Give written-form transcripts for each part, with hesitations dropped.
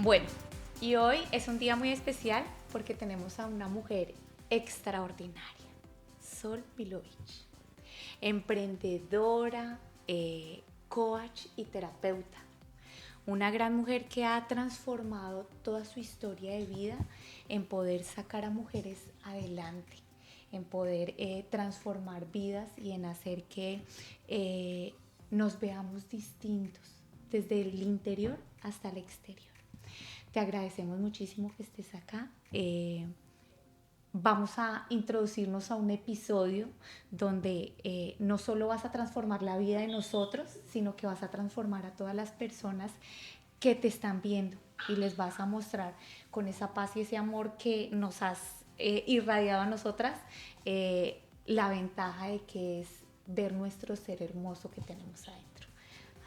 Bueno, y hoy es un día muy especial porque tenemos a una mujer extraordinaria, Sol Milovich, emprendedora, coach y terapeuta. Una gran mujer que ha transformado toda su historia de vida en poder sacar a mujeres adelante, en poder transformar vidas y en hacer que nos veamos distintos desde el interior hasta el exterior. Te agradecemos muchísimo que estés acá. Vamos a introducirnos a un episodio donde no solo vas a transformar la vida de nosotros, sino que vas a transformar a todas las personas que te están viendo y les vas a mostrar con esa paz y ese amor que nos has irradiado a nosotras, la ventaja de que es ver nuestro ser hermoso que tenemos adentro.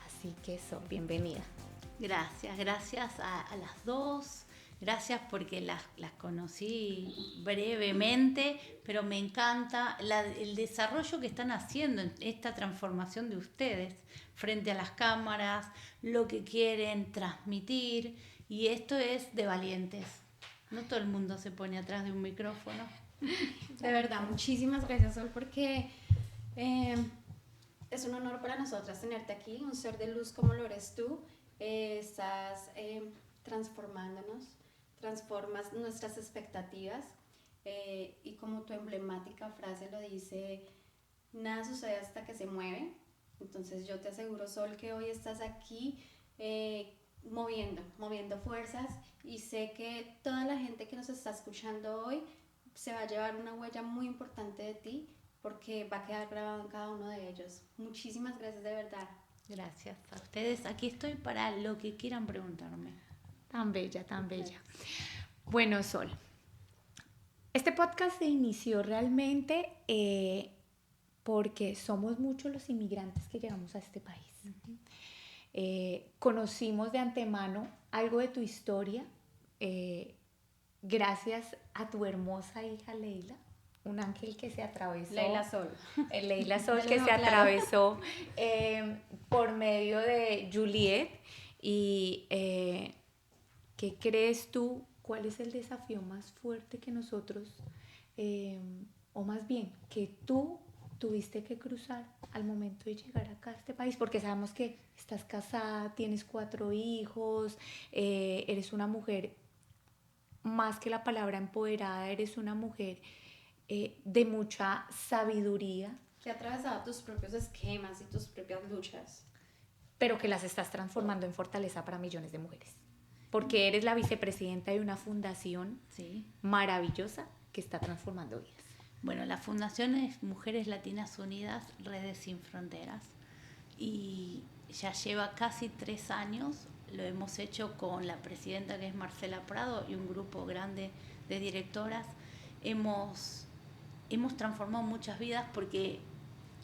Así que Sol, bienvenida. Gracias a las dos. Gracias porque las conocí brevemente, pero me encanta el desarrollo que están haciendo en esta transformación de ustedes frente a las cámaras, lo que quieren transmitir, y esto es de valientes. No todo el mundo se pone atrás de un micrófono. De verdad, muchísimas gracias, Sol, porque es un honor para nosotras tenerte aquí, un ser de luz como lo eres tú. Estás transformándonos, transformas nuestras expectativas y como tu emblemática frase lo dice, nada sucede hasta que se mueve. Entonces yo te aseguro, Sol, que hoy estás aquí moviendo fuerzas, y sé que toda la gente que nos está escuchando hoy se va a llevar una huella muy importante de ti, porque va a quedar grabado en cada uno de ellos. Muchísimas gracias, de verdad. Gracias a ustedes. Aquí estoy para lo que quieran preguntarme. Tan bella, tan bella. Bueno, Sol, este podcast se inició realmente porque somos muchos los inmigrantes que llegamos a este país. Conocimos de antemano algo de tu historia gracias a tu hermosa hija Leila, un ángel que se atravesó. Leila Sol. Leila Sol que se atravesó por medio de Juliet. Y ¿qué crees tú? ¿Cuál es el desafío más fuerte que nosotros, o más bien, que tú tuviste que cruzar al momento de llegar acá a este país? Porque sabemos que estás casada, tienes 4 hijos, eres una mujer, más que la palabra empoderada, eres una mujer de mucha sabiduría. Que ha atravesado tus propios esquemas y tus propias luchas. Pero que las estás transformando en fortaleza para millones de mujeres. Porque eres la vicepresidenta de una fundación maravillosa que está transformando vidas. Bueno, la fundación es Mujeres Latinas Unidas, Redes Sin Fronteras, y ya lleva casi 3 años. Lo hemos hecho con la presidenta, que es Marcela Prado, y un grupo grande de directoras. Hemos transformado muchas vidas, porque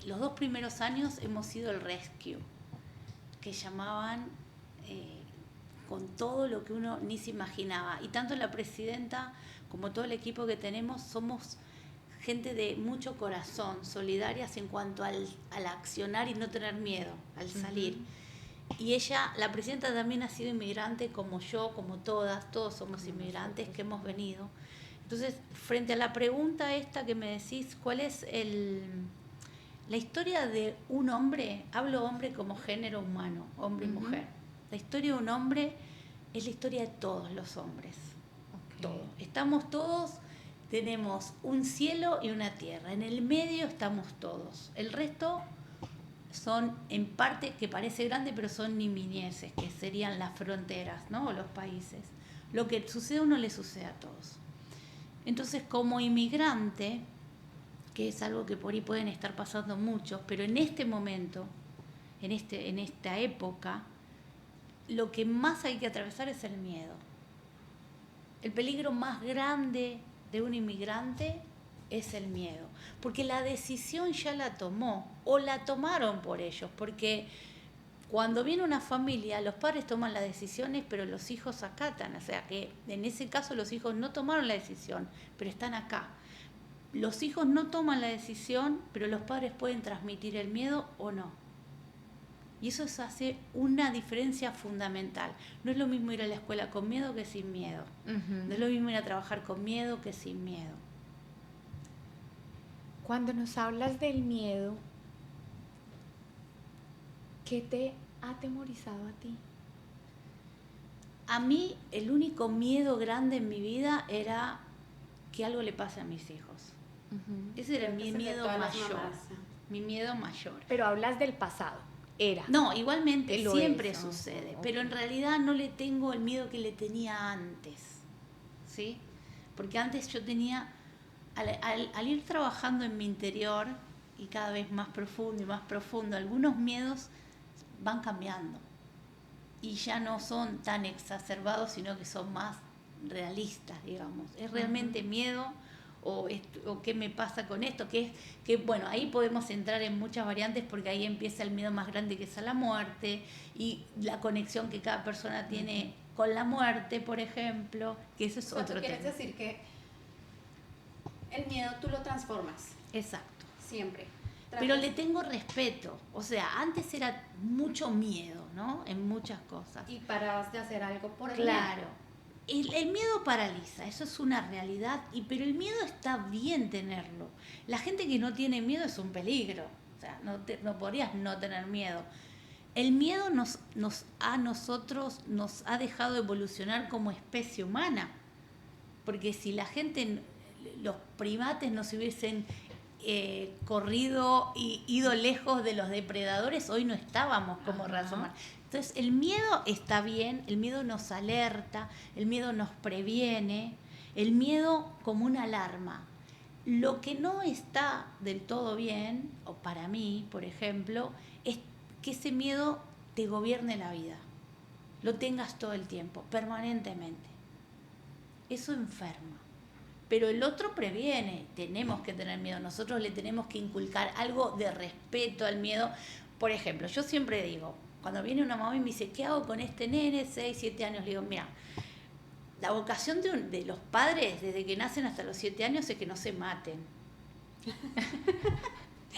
los 2 primeros años hemos sido el rescue, que llamaban con todo lo que uno ni se imaginaba. Y tanto la presidenta como todo el equipo que tenemos somos gente de mucho corazón, solidarias en cuanto al accionar y no tener miedo al salir. Y ella, la presidenta, también ha sido inmigrante como yo, como todos somos inmigrantes que hemos venido. Entonces, frente a la pregunta esta que me decís, ¿cuál es la historia de un hombre? Hablo hombre como género humano, hombre y mujer. La historia de un hombre es la historia de todos los hombres. Todos. Estamos todos, tenemos un cielo y una tierra. En el medio estamos todos. El resto son, en parte, que parece grande, pero son nimiñeces, que serían las fronteras, ¿no? O los países. Lo que sucede a uno le sucede a todos. Entonces, como inmigrante, que es algo que por ahí pueden estar pasando muchos, pero en este momento, en esta época, lo que más hay que atravesar es el miedo. El peligro más grande de un inmigrante es el miedo, porque la decisión ya la tomó, o la tomaron por ellos, porque cuando viene una familia, los padres toman las decisiones, pero los hijos acatan. O sea que en ese caso los hijos no tomaron la decisión, pero están acá. Los hijos no toman la decisión, pero los padres pueden transmitir el miedo o no. Y eso hace una diferencia fundamental. No es lo mismo ir a la escuela con miedo que sin miedo. No es lo mismo ir a trabajar con miedo que sin miedo. Cuando nos hablas del miedo, ¿qué te ha atemorizado a ti? A mí el único miedo grande en mi vida era que algo le pase a mis hijos. Ese era mi miedo mayor. Mi miedo mayor. Pero hablas del pasado. Era. No, igualmente siempre es, ¿no? sucede, Okay. pero en realidad no le tengo el miedo que le tenía antes, ¿sí? Porque antes yo tenía, al ir trabajando en mi interior y cada vez más profundo, algunos miedos van cambiando y ya no son tan exacerbados, sino que son más realistas, digamos. Es realmente miedo. O qué me pasa con esto, que bueno, ahí podemos entrar en muchas variantes porque ahí empieza el miedo más grande, que es a la muerte, y la conexión que cada persona tiene con la muerte, por ejemplo, que eso es otro tema. ¿Quieres decir que el miedo tú lo transformas? Exacto. Siempre. Pero le tengo respeto, o sea, antes era mucho miedo, ¿no? En muchas cosas. Y paras de hacer algo por el Claro. El miedo paraliza, eso es una realidad, pero el miedo está bien tenerlo. La gente que no tiene miedo es un peligro, o sea, no podrías no tener miedo. El miedo a nosotros nos ha dejado evolucionar como especie humana, porque si la gente, los primates no se hubiesen corrido y ido lejos de los depredadores, hoy no estábamos como raza humana. Entonces el miedo está bien, el miedo nos alerta, el miedo nos previene, el miedo como una alarma. Lo que no está del todo bien, o para mí, por ejemplo, es que ese miedo te gobierne la vida, lo tengas todo el tiempo, permanentemente. Eso enferma. Pero el otro previene, tenemos que tener miedo, nosotros le tenemos que inculcar algo de respeto al miedo. Por ejemplo, yo siempre digo, cuando viene una mamá y me dice, ¿qué hago con este nene? 6, 7 años, le digo, mira, la vocación de los padres desde que nacen hasta los 7 años es que no se maten.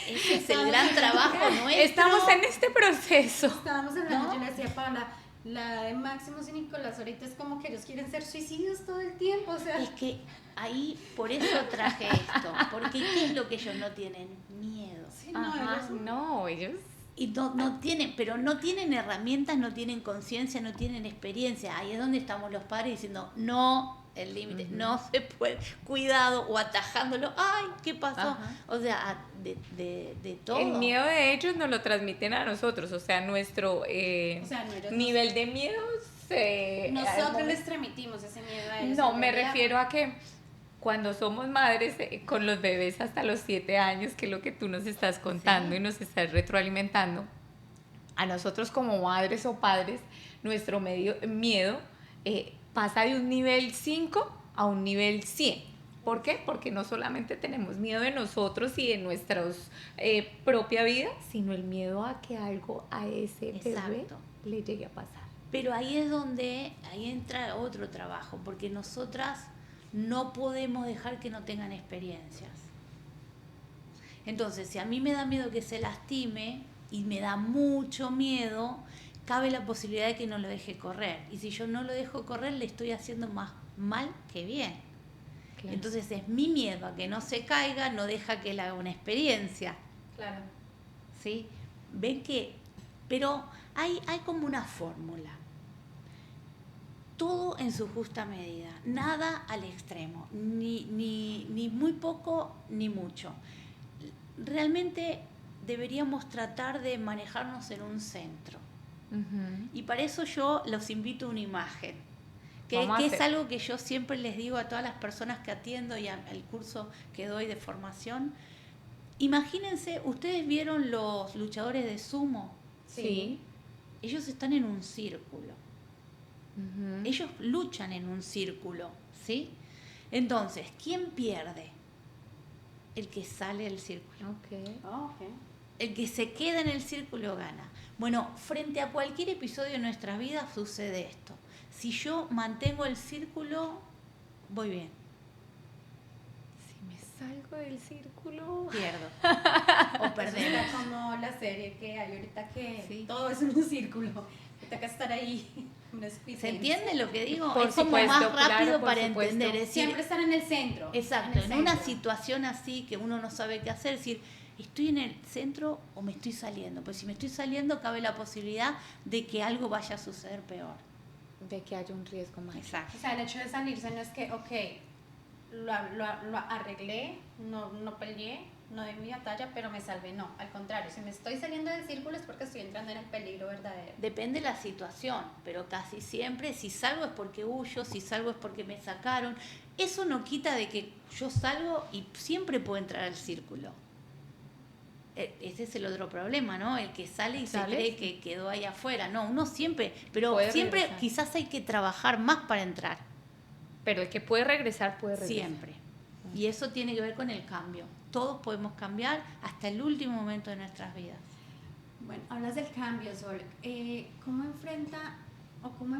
Ese es el gran trabajo nuestro. Estamos en este proceso. Estábamos hablando, ¿no? Yo le decía a Paula, la de Máximos y Nicolás ahorita es como que ellos quieren ser suicidios todo el tiempo, o sea. Es que ahí, por eso traje esto, porque ¿qué es lo que ellos no tienen? Miedo. Sí, ellos Y no tienen, pero no tienen herramientas, no tienen conciencia, no tienen experiencia. Ahí es donde estamos los padres diciendo, no, el límite, no se puede, cuidado, o atajándolo, ay, ¿qué pasó? O sea, de todo. El miedo de ellos nos lo transmiten a nosotros, o sea, nuestro nivel de miedo se... Nosotros les transmitimos ese miedo a ellos. No, me refiero a que cuando somos madres con los bebés hasta los 7 años, que es lo que tú nos estás contando y nos estás retroalimentando, a nosotros como madres o padres, nuestro miedo pasa de un nivel 5 a un nivel 100. ¿Por qué? Porque no solamente tenemos miedo de nosotros y de nuestra propia vida, sino el miedo a que algo a ese bebé le llegue a pasar. Pero ahí es donde, ahí entra otro trabajo, porque nosotras no podemos dejar que no tengan experiencias. Entonces, si a mí me da miedo que se lastime y me da mucho miedo, cabe la posibilidad de que no lo deje correr. Y si yo no lo dejo correr, le estoy haciendo más mal que bien. Claro. Entonces es mi miedo a que no se caiga, no deja que él haga una experiencia. Claro. ¿Sí? Ven que... Pero hay como una fórmula. Todo en su justa medida, nada al extremo, ni muy poco ni mucho. Realmente deberíamos tratar de manejarnos en un centro. Y para eso yo los invito a una imagen, que es algo que yo siempre les digo a todas las personas que atiendo y al curso que doy de formación. Imagínense, ¿ustedes vieron los luchadores de sumo? Sí. Ellos están en un círculo. Ellos luchan en un círculo, ¿sí? Entonces, ¿quién pierde? El que sale del círculo. Okay. El que se queda en el círculo gana. Bueno, frente a cualquier episodio de nuestra vida sucede esto. Si yo mantengo el círculo, voy bien. Si me salgo del círculo, pierdo o perdemos. Era como la serie que hay ahorita que Sí. todo es un círculo. Que toca estar ahí. ¿Se entiende lo que digo? Por es como supuesto, más claro, rápido por para supuesto. entender. Es decir, Siempre estar en el centro. exacto, en una centro. situación así que uno no sabe qué hacer, es decir, ¿estoy en el centro o me estoy saliendo? Pues si me estoy saliendo, cabe la posibilidad de que algo vaya a suceder peor. de que haya un riesgo más. Exacto. O sea, el hecho de salirse no es que, lo arreglé, no peleé, no di mi batalla, pero me salvé. No, al contrario, si me estoy saliendo del círculo es porque estoy entrando en el peligro verdadero. Depende de la situación, pero casi siempre si salgo es porque huyo, si salgo es porque me sacaron. Eso no quita de que yo salgo y siempre puedo entrar al círculo. Ese es el otro problema, ¿no? El que sale y ¿Sales? se cree que quedó ahí afuera. No, uno siempre, pero Puede siempre regresar. quizás hay que trabajar más para entrar. Pero el que puede regresar, puede regresar. Siempre. Y eso tiene que ver con el cambio. Todos podemos cambiar hasta el último momento de nuestras vidas. Bueno, hablas del cambio, Sol. ¿Cómo enfrentaste o cómo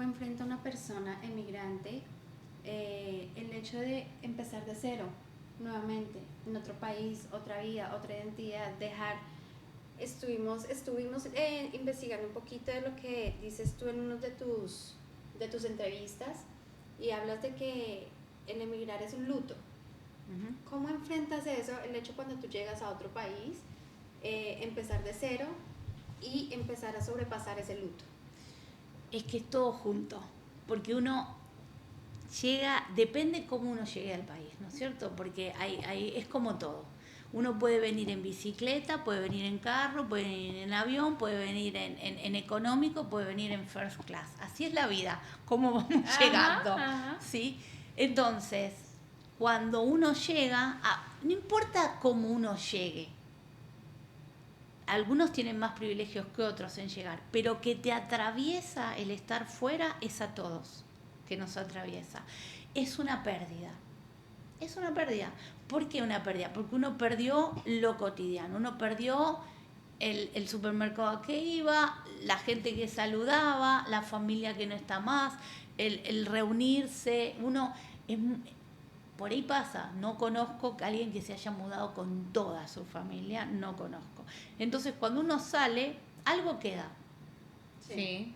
enfrenta una persona emigrante el hecho de empezar de cero nuevamente en otro país, otra vida, otra identidad, dejar? Estuvimos investigando un poquito de lo que dices tú en uno de tus entrevistas y hablas de que el emigrar es un luto. ¿Cómo enfrentas eso, el hecho cuando tú llegas a otro país, empezar de cero y empezar a sobrepasar ese luto? Es que es todo junto, porque uno llega, depende cómo uno llegue al país, ¿no es cierto? Porque es como todo. Uno puede venir en bicicleta, puede venir en carro, puede venir en avión, puede venir en económico, puede venir en first class. Así es la vida, cómo vamos llegando, ¿sí? Entonces, cuando uno llega, no importa cómo uno llegue, algunos tienen más privilegios que otros en llegar, pero que te atraviesa el estar fuera es a todos que nos atraviesa. Es una pérdida. Es una pérdida. ¿Por qué una pérdida? Porque uno perdió lo cotidiano, uno perdió el supermercado a que iba, la gente que saludaba, la familia que no está más, el reunirse, por ahí pasa, no conozco a alguien que se haya mudado con toda su familia, no conozco. Entonces cuando uno sale, algo queda. Sí.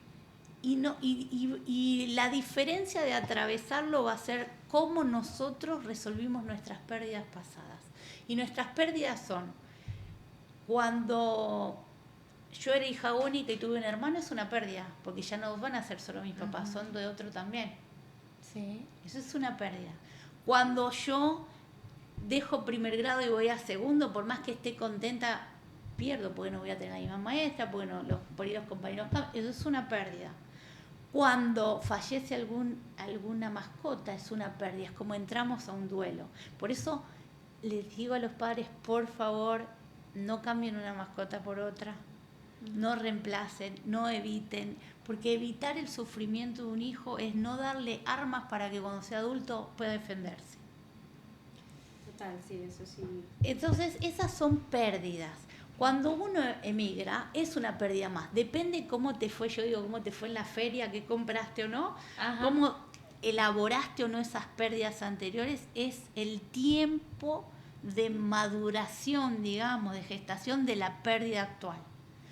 Y la diferencia de atravesarlo va a ser cómo nosotros resolvimos nuestras pérdidas pasadas. Y nuestras pérdidas son, cuando yo era hija única y tuve un hermano, es una pérdida, porque ya no van a ser solo mis papás, son de otro también. Sí. Eso es una pérdida. Cuando yo dejo primer grado y voy a segundo, por más que esté contenta, pierdo, porque no voy a tener la misma maestra, porque por ahí los compañeros cambian. Eso es una pérdida. Cuando fallece alguna mascota, es una pérdida, es como entramos a un duelo. Por eso les digo a los padres, por favor, no cambien una mascota por otra, no reemplacen, no eviten, porque evitar el sufrimiento de un hijo es no darle armas para que cuando sea adulto pueda defenderse. Total, sí, eso sí. Entonces, esas son pérdidas. Cuando uno emigra, es una pérdida más. Depende cómo te fue, yo digo, cómo te fue en la feria, qué compraste o no, cómo elaboraste o no esas pérdidas anteriores, es el tiempo de maduración, digamos, de gestación de la pérdida actual.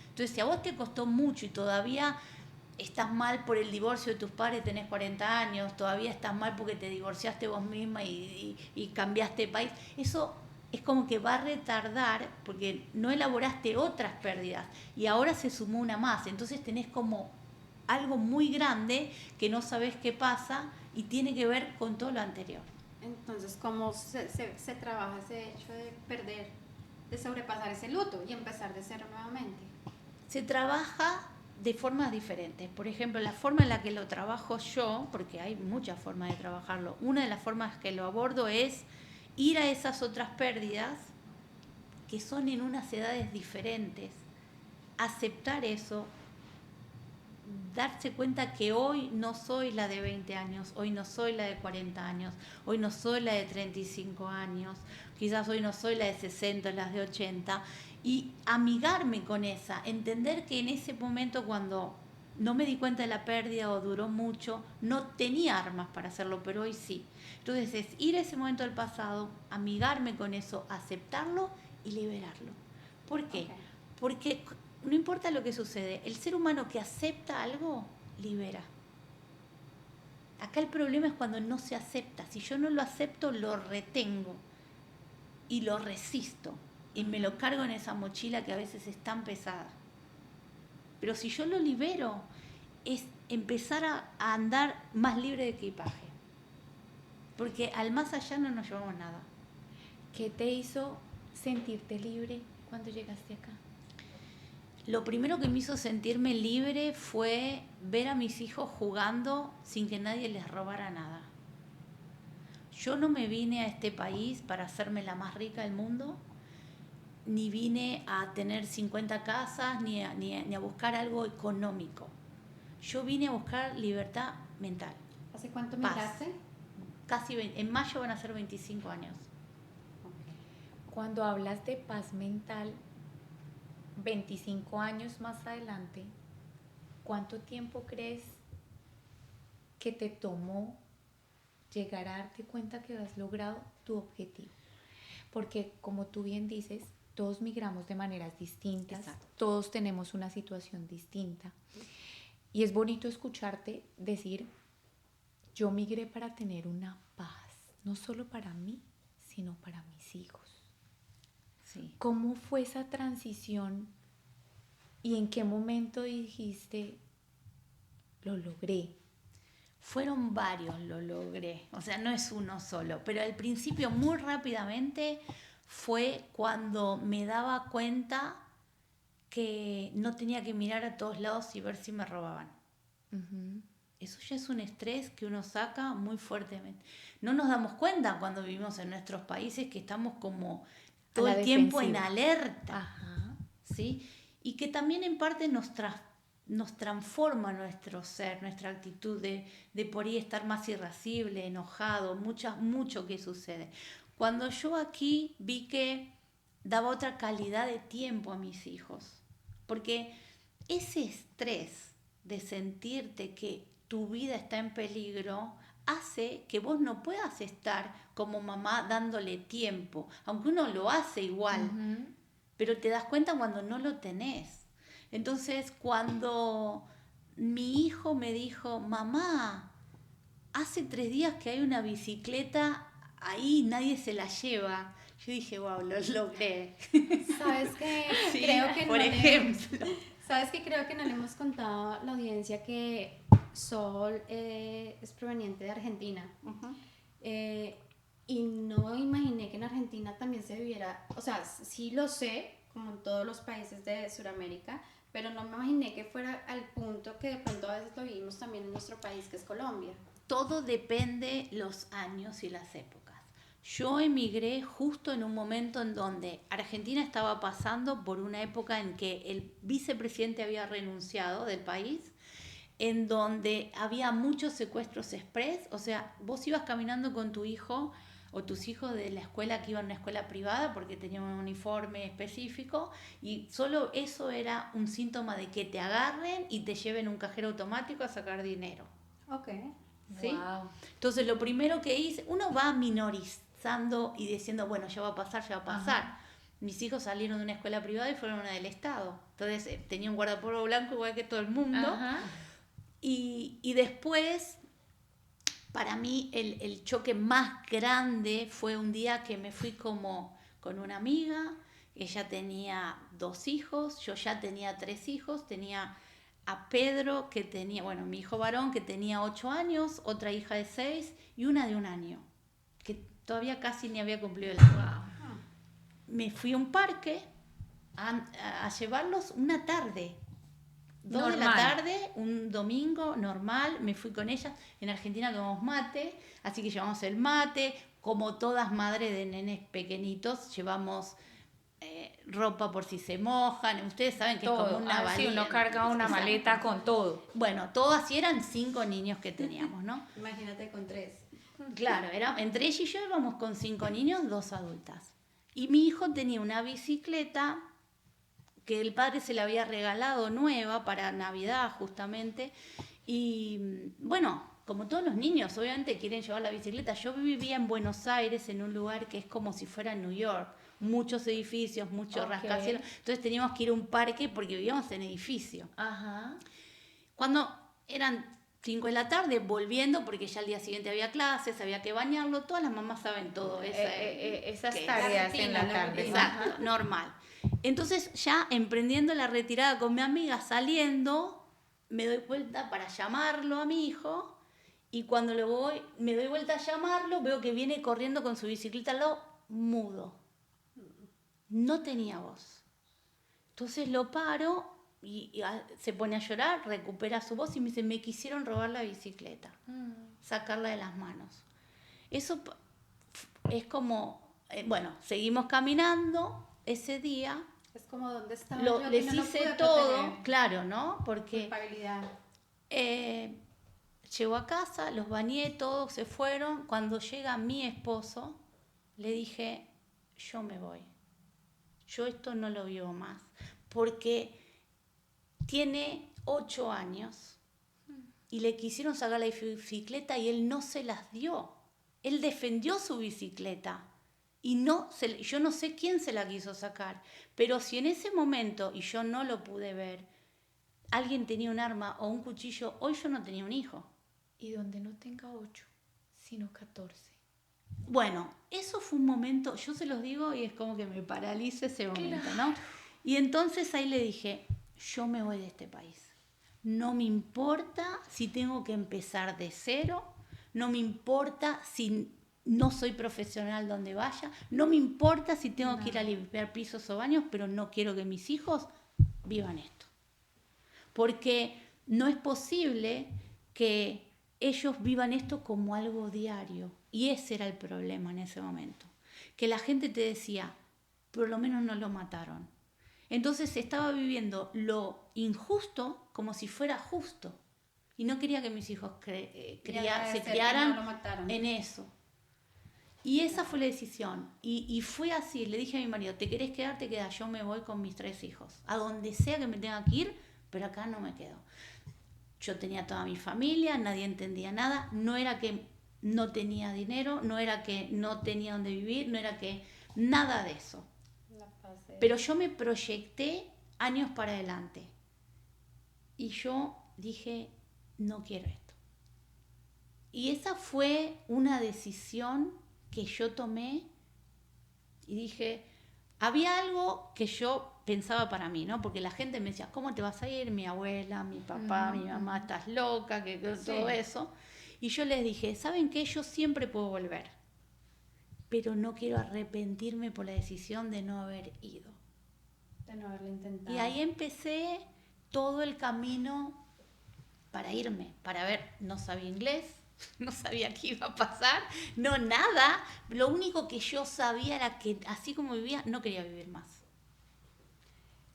Entonces, si a vos te costó mucho y todavía estás mal por el divorcio de tus padres, tenés 40 años, todavía estás mal porque te divorciaste vos misma y cambiaste de país, eso es como que va a retardar porque no elaboraste otras pérdidas y ahora se sumó una más. Entonces tenés como algo muy grande que no sabés qué pasa y tiene que ver con todo lo anterior. Entonces, ¿cómo se trabaja ese hecho de perder, de sobrepasar ese luto y empezar de cero nuevamente? Se trabaja de formas diferentes. Por ejemplo, la forma en la que lo trabajo yo, porque hay muchas formas de trabajarlo, una de las formas que lo abordo es ir a esas otras pérdidas que son en unas edades diferentes, aceptar eso, darse cuenta que hoy no soy la de 20 años, hoy no soy la de 40 años, hoy no soy la de 35 años, quizás hoy no soy la de 60, las de 80, y amigarme con esa, entender que en ese momento cuando no me di cuenta de la pérdida o duró mucho, no tenía armas para hacerlo, pero hoy sí. Entonces es ir a ese momento del pasado, amigarme con eso, aceptarlo y liberarlo. ¿Por qué? Ok. Porque no importa lo que sucede, el ser humano que acepta algo, libera. Acá el problema es cuando no se acepta. Si yo no lo acepto, lo retengo y lo resisto y me lo cargo en esa mochila que a veces es tan pesada. Pero si yo lo libero, es empezar a andar más libre de equipaje. Porque al más allá no nos llevamos nada. ¿Qué te hizo sentirte libre cuando llegaste acá? Lo primero que me hizo sentirme libre fue ver a mis hijos jugando sin que nadie les robara nada. Yo no me vine a este país para hacerme la más rica del mundo, ni vine a tener 50 casas, ni a buscar algo económico. Yo vine a buscar libertad mental. ¿Hace cuánto Paz. migraste? Casi en mayo van a ser 25 años. Cuando hablas de paz mental, 25 años más adelante, ¿cuánto tiempo crees que te tomó llegar a darte cuenta que has logrado tu objetivo? Porque como tú bien dices, todos migramos de maneras distintas, Exacto. todos tenemos una situación distinta. Y es bonito escucharte decir, yo migré para tener una paz, no solo para mí, sino para mis hijos. Sí. ¿Cómo fue esa transición y en qué momento dijiste, lo logré? Fueron varios, lo logré. O sea, no es uno solo. Pero al principio, muy rápidamente, fue cuando me daba cuenta que no tenía que mirar a todos lados y ver si me robaban. Uh-huh. Eso ya es un estrés que uno saca muy fuertemente. No nos damos cuenta cuando vivimos en nuestros países que estamos como todo el tiempo en alerta. Ajá. ¿Sí? Y que también en parte nos transforma nuestro ser, nuestra actitud de por ahí estar más irascible, enojado, mucho que sucede. Cuando yo aquí vi que daba otra calidad de tiempo a mis hijos, porque ese estrés de sentirte que tu vida está en peligro hace que vos no puedas estar como mamá dándole tiempo, aunque uno lo hace igual, Uh-huh. pero te das cuenta cuando no lo tenés. Entonces, cuando mi hijo me dijo, mamá, hace 3 días que hay una bicicleta ahí, nadie se la lleva. Yo dije, wow, lo logré. ¿Sabes qué? Sí, Creo que por no ejemplo. ¿Sabes qué? Creo que no le hemos contado a la audiencia que Sol es proveniente de Argentina. Uh-huh. Y no imaginé que en Argentina también se viviera, o sea, sí lo sé, como en todos los países de Sudamérica, pero no me imaginé que fuera al punto que de pronto a veces lo vivimos también en nuestro país, que es Colombia. Todo depende los años y las épocas. Yo emigré justo en un momento en donde Argentina estaba pasando por una época en que el vicepresidente había renunciado del país, en donde había muchos secuestros express, o sea, vos ibas caminando con tu hijo o tus hijos de la escuela que iban a una escuela privada porque tenían un uniforme específico y solo eso era un síntoma de que te agarren y te lleven a un cajero automático a sacar dinero. Ok. ¿Sí? Wow. Entonces lo primero que hice, uno va minorizando y diciendo, bueno, ya va a pasar, ya va a pasar. Ajá. Mis hijos salieron de una escuela privada y fueron a una del Estado. Entonces tenía un guardapolvo blanco igual que todo el mundo. Ajá. Y después, para mí, el choque más grande fue un día que me fui como con una amiga. Ella tenía 2 hijos, yo ya tenía 3 hijos, tenía a Pedro, que tenía, bueno, mi hijo varón, que tenía 8 años, otra hija de 6 y una de 1 año, que todavía casi ni había cumplido el año. Me fui a un parque a llevarlos una tarde, 2 de la Normal. tarde, un domingo normal, me fui con ellas. En Argentina tomamos mate, así que llevamos el mate, como todas madres de nenes pequeñitos, llevamos ropa por si se mojan. Ustedes saben que Todo. es como una Sí, valija. uno carga una Exacto. maleta con todo. Bueno, todos así eran 5 niños que teníamos, ¿no? Imagínate con 3. Claro, entre ella y yo íbamos con 5 niños, 2 adultas. Y mi hijo tenía una bicicleta que el padre se la había regalado nueva para Navidad justamente. Y bueno, como todos los niños, obviamente quieren llevar la bicicleta. Yo vivía en Buenos Aires, en un lugar que es como si fuera New York. Muchos edificios, muchos rascacielos. Entonces teníamos que ir a un parque porque vivíamos en edificio. Ajá. Cuando eran 5 de la tarde, volviendo, porque ya al día siguiente había clases, había que bañarlo, todas las mamás saben todo. Esas tareas en la tarde. Exacto, normal. Entonces ya emprendiendo la retirada con mi amiga, saliendo, me doy vuelta para llamarlo a mi hijo, y cuando me doy vuelta a llamarlo, veo que viene corriendo con su bicicleta al lado, mudo. No tenía voz. Entonces lo paro y se pone a llorar, recupera su voz y me dice, me quisieron robar la bicicleta, sacarla de las manos. Eso es como, bueno, seguimos caminando ese día. Es como, ¿dónde estaba Les hice todo, claro, ¿no? Porque culpabilidad. Llegó a casa, los bañé, todos se fueron. Cuando llega mi esposo, le dije, yo me voy. Yo esto no lo vivo más. Porque tiene 8 años y le quisieron sacar la bicicleta y él no se las dio. Él defendió su bicicleta y yo no sé quién se la quiso sacar. Pero si en ese momento, y yo no lo pude ver, alguien tenía un arma o un cuchillo, hoy yo no tenía un hijo. Y donde no tenga 8, sino 14. Bueno, eso fue un momento, yo se los digo y es como que me paraliza ese momento, Claro. ¿no? Y entonces ahí le dije, yo me voy de este país. No me importa si tengo que empezar de cero, no me importa si no soy profesional donde vaya, no me importa si tengo que ir a limpiar pisos o baños, pero no quiero que mis hijos vivan esto. Porque no es posible que ellos vivan esto como algo diario. Y ese era el problema en ese momento. Que la gente te decía, por lo menos no lo mataron. Entonces estaba viviendo lo injusto como si fuera justo. Y no quería que mis hijos se criaran en eso. Y esa fue la decisión. Y fue así. Le dije a mi marido, ¿te querés quedar? Te quedas. Yo me voy con mis 3 hijos. A donde sea que me tenga que ir, pero acá no me quedo. Yo tenía toda mi familia, nadie entendía nada. No era que no tenía dinero, no era que no tenía donde vivir, no era que nada de eso. Pero yo me proyecté años para adelante. Y yo dije, no quiero esto. Y esa fue una decisión que yo tomé y dije, había algo que yo pensaba para mí, ¿no? Porque la gente me decía, ¿cómo te vas a ir? Mi abuela, mi papá, mi mamá, estás loca, que todo eso. Y yo les dije, ¿saben qué? Yo siempre puedo volver, pero no quiero arrepentirme por la decisión de no haber ido. De no haberlo intentado. Y ahí empecé todo el camino para irme, para ver, no sabía inglés, no sabía qué iba a pasar, no nada. Lo único que yo sabía era que así como vivía, no quería vivir más.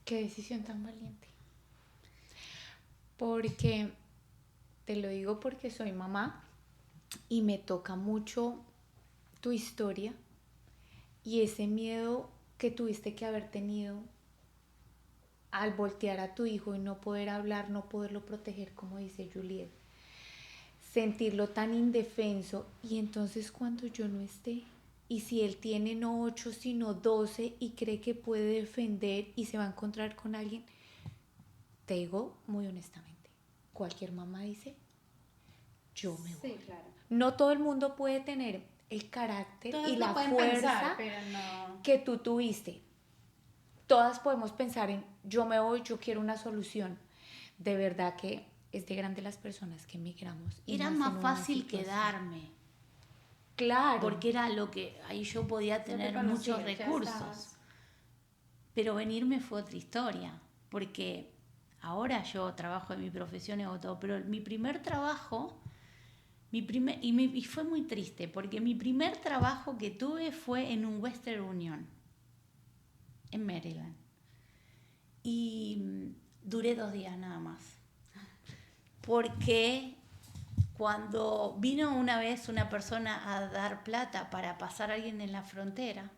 Qué decisión tan valiente. Porque, te lo digo porque soy mamá y me toca mucho tu historia y ese miedo que tuviste que haber tenido al voltear a tu hijo y no poder hablar, no poderlo proteger, como dice Juliet. Sentirlo tan indefenso y entonces cuando yo no esté, y si él tiene no 8 sino 12 y cree que puede defender y se va a encontrar con alguien, te digo muy honestamente, cualquier mamá dice, yo me voy. Sí, claro. No todo el mundo puede tener el carácter Todas y lo la pueden fuerza pensar, pero no. que tú tuviste. Todas podemos pensar en, yo me voy, yo quiero una solución. De verdad que es de grande las personas que emigramos. Era más fácil quedarme. Claro. Porque era lo que ahí yo podía tener muchos recursos. Pero venirme fue otra historia. Porque ahora yo trabajo en mi profesión y hago todo. Pero mi primer trabajo, y fue muy triste. Porque mi primer trabajo que tuve fue en un Western Union. En Maryland. Y duré 2 días nada más. Porque cuando vino una vez una persona a dar plata para pasar a alguien en la frontera,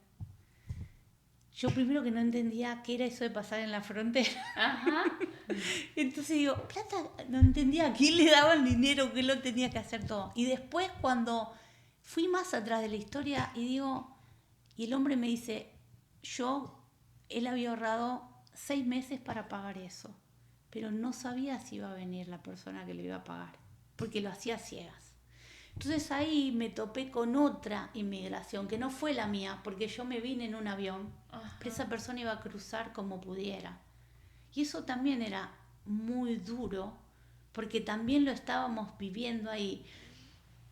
yo primero que no entendía qué era eso de pasar en la frontera. Ajá. Entonces digo, plata, no entendía a quién le daban dinero, qué lo tenía que hacer todo. Y después cuando fui más atrás de la historia y digo, y el hombre me dice, él había ahorrado 6 meses para pagar eso, pero no sabía si iba a venir la persona que le iba a pagar, porque lo hacía a ciegas. Entonces ahí me topé con otra inmigración, que no fue la mía, porque yo me vine en un avión, pero esa persona iba a cruzar como pudiera. Y eso también era muy duro, porque también lo estábamos viviendo ahí.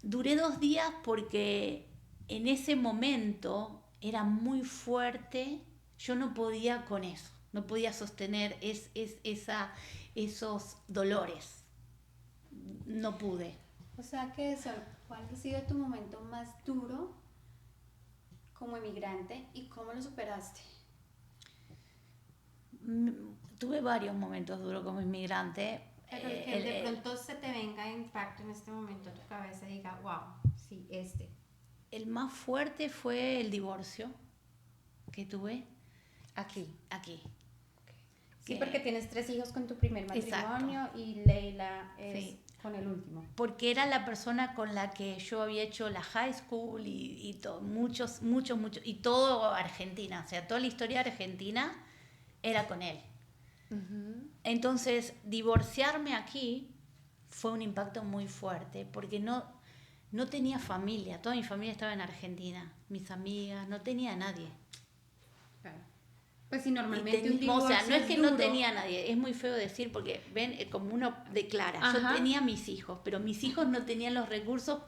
Duré 2 días porque en ese momento era muy fuerte, yo no podía con eso, no podía sostener esos dolores, no pude. O sea que, Sol, ¿cuál ha sido tu momento más duro como inmigrante y cómo lo superaste? Tuve varios momentos duros como inmigrante. Pero que de pronto se te venga de impacto en este momento a tu cabeza y diga, wow, sí, El más fuerte fue el divorcio que tuve aquí. Sí, porque tienes 3 hijos con tu primer matrimonio. Exacto. Y Leila es Sí. con el último. Porque era la persona con la que yo había hecho la high school y todo, muchos, y todo Argentina, o sea, toda la historia argentina era con él. Entonces, divorciarme aquí fue un impacto muy fuerte, porque no tenía familia, toda mi familia estaba en Argentina, mis amigas, no tenía nadie. Claro. Pues sí, normalmente un O divorcio sea, no es que no duro. tenía nadie, es muy feo decir porque ven, como uno declara, Ajá. yo tenía mis hijos, pero mis hijos no tenían los recursos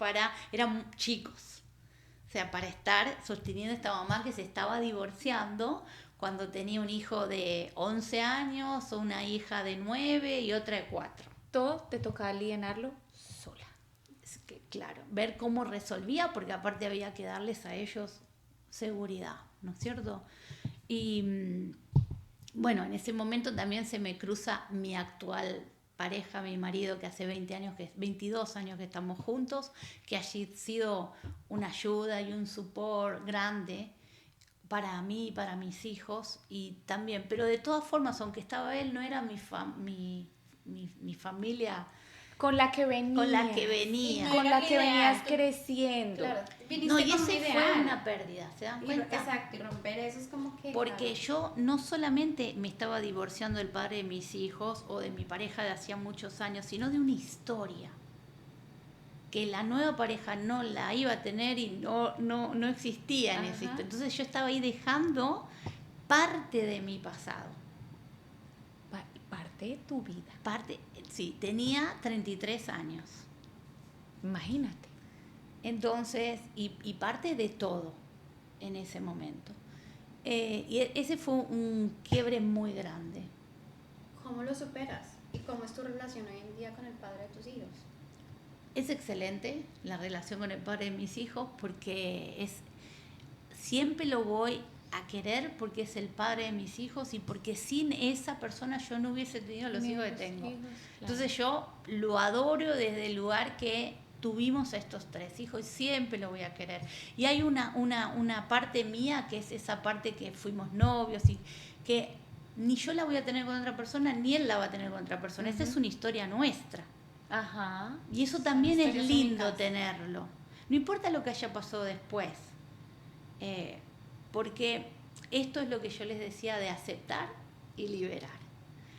eran chicos. O sea, para estar sosteniendo a esta mamá que se estaba divorciando cuando tenía un hijo de 11 años o una hija de 9 y otra de 4. Todo te tocaba alienarlo sola. Es que, claro, ver cómo resolvía, porque aparte había que darles a ellos seguridad, ¿no es cierto? Y bueno, en ese momento también se me cruza mi actual pareja, mi marido, que hace 22 años que estamos juntos, que ha sido una ayuda y un support grande para mí y para mis hijos, y también, pero de todas formas, aunque estaba él, no era mi familia Con la que venía. con la que venía. Y no Con era la el que venías ideal. creciendo. Claro, viniste No, y con un ese ideal. fue una pérdida, ¿se dan cuenta? Exacto, y romper eso es como que... Porque yo no solamente me estaba divorciando del padre de mis hijos o de mi pareja de hacía muchos años, sino de una historia que la nueva pareja no la iba a tener y no existía en ese instante. Entonces yo estaba ahí dejando parte de mi pasado. Parte de tu vida. Sí, tenía 33 años. Imagínate. Entonces, y parte de todo en ese momento. Y ese fue un quiebre muy grande. ¿Cómo lo superas? ¿Y cómo es tu relación hoy en día con el padre de tus hijos? Es excelente la relación con el padre de mis hijos porque siempre lo voy a querer porque es el padre de mis hijos y porque sin esa persona yo no hubiese tenido los hijos que tengo. Claro. Entonces yo lo adoro desde el lugar que tuvimos a estos 3 hijos y siempre lo voy a querer. Y hay una parte mía que es esa parte que fuimos novios y que ni yo la voy a tener con otra persona ni él la va a tener con otra persona. Esa es una historia nuestra. Ajá. Y eso también es historias lindo únicas. tenerlo. No importa lo que haya pasado después. Porque esto es lo que yo les decía de aceptar y liberar.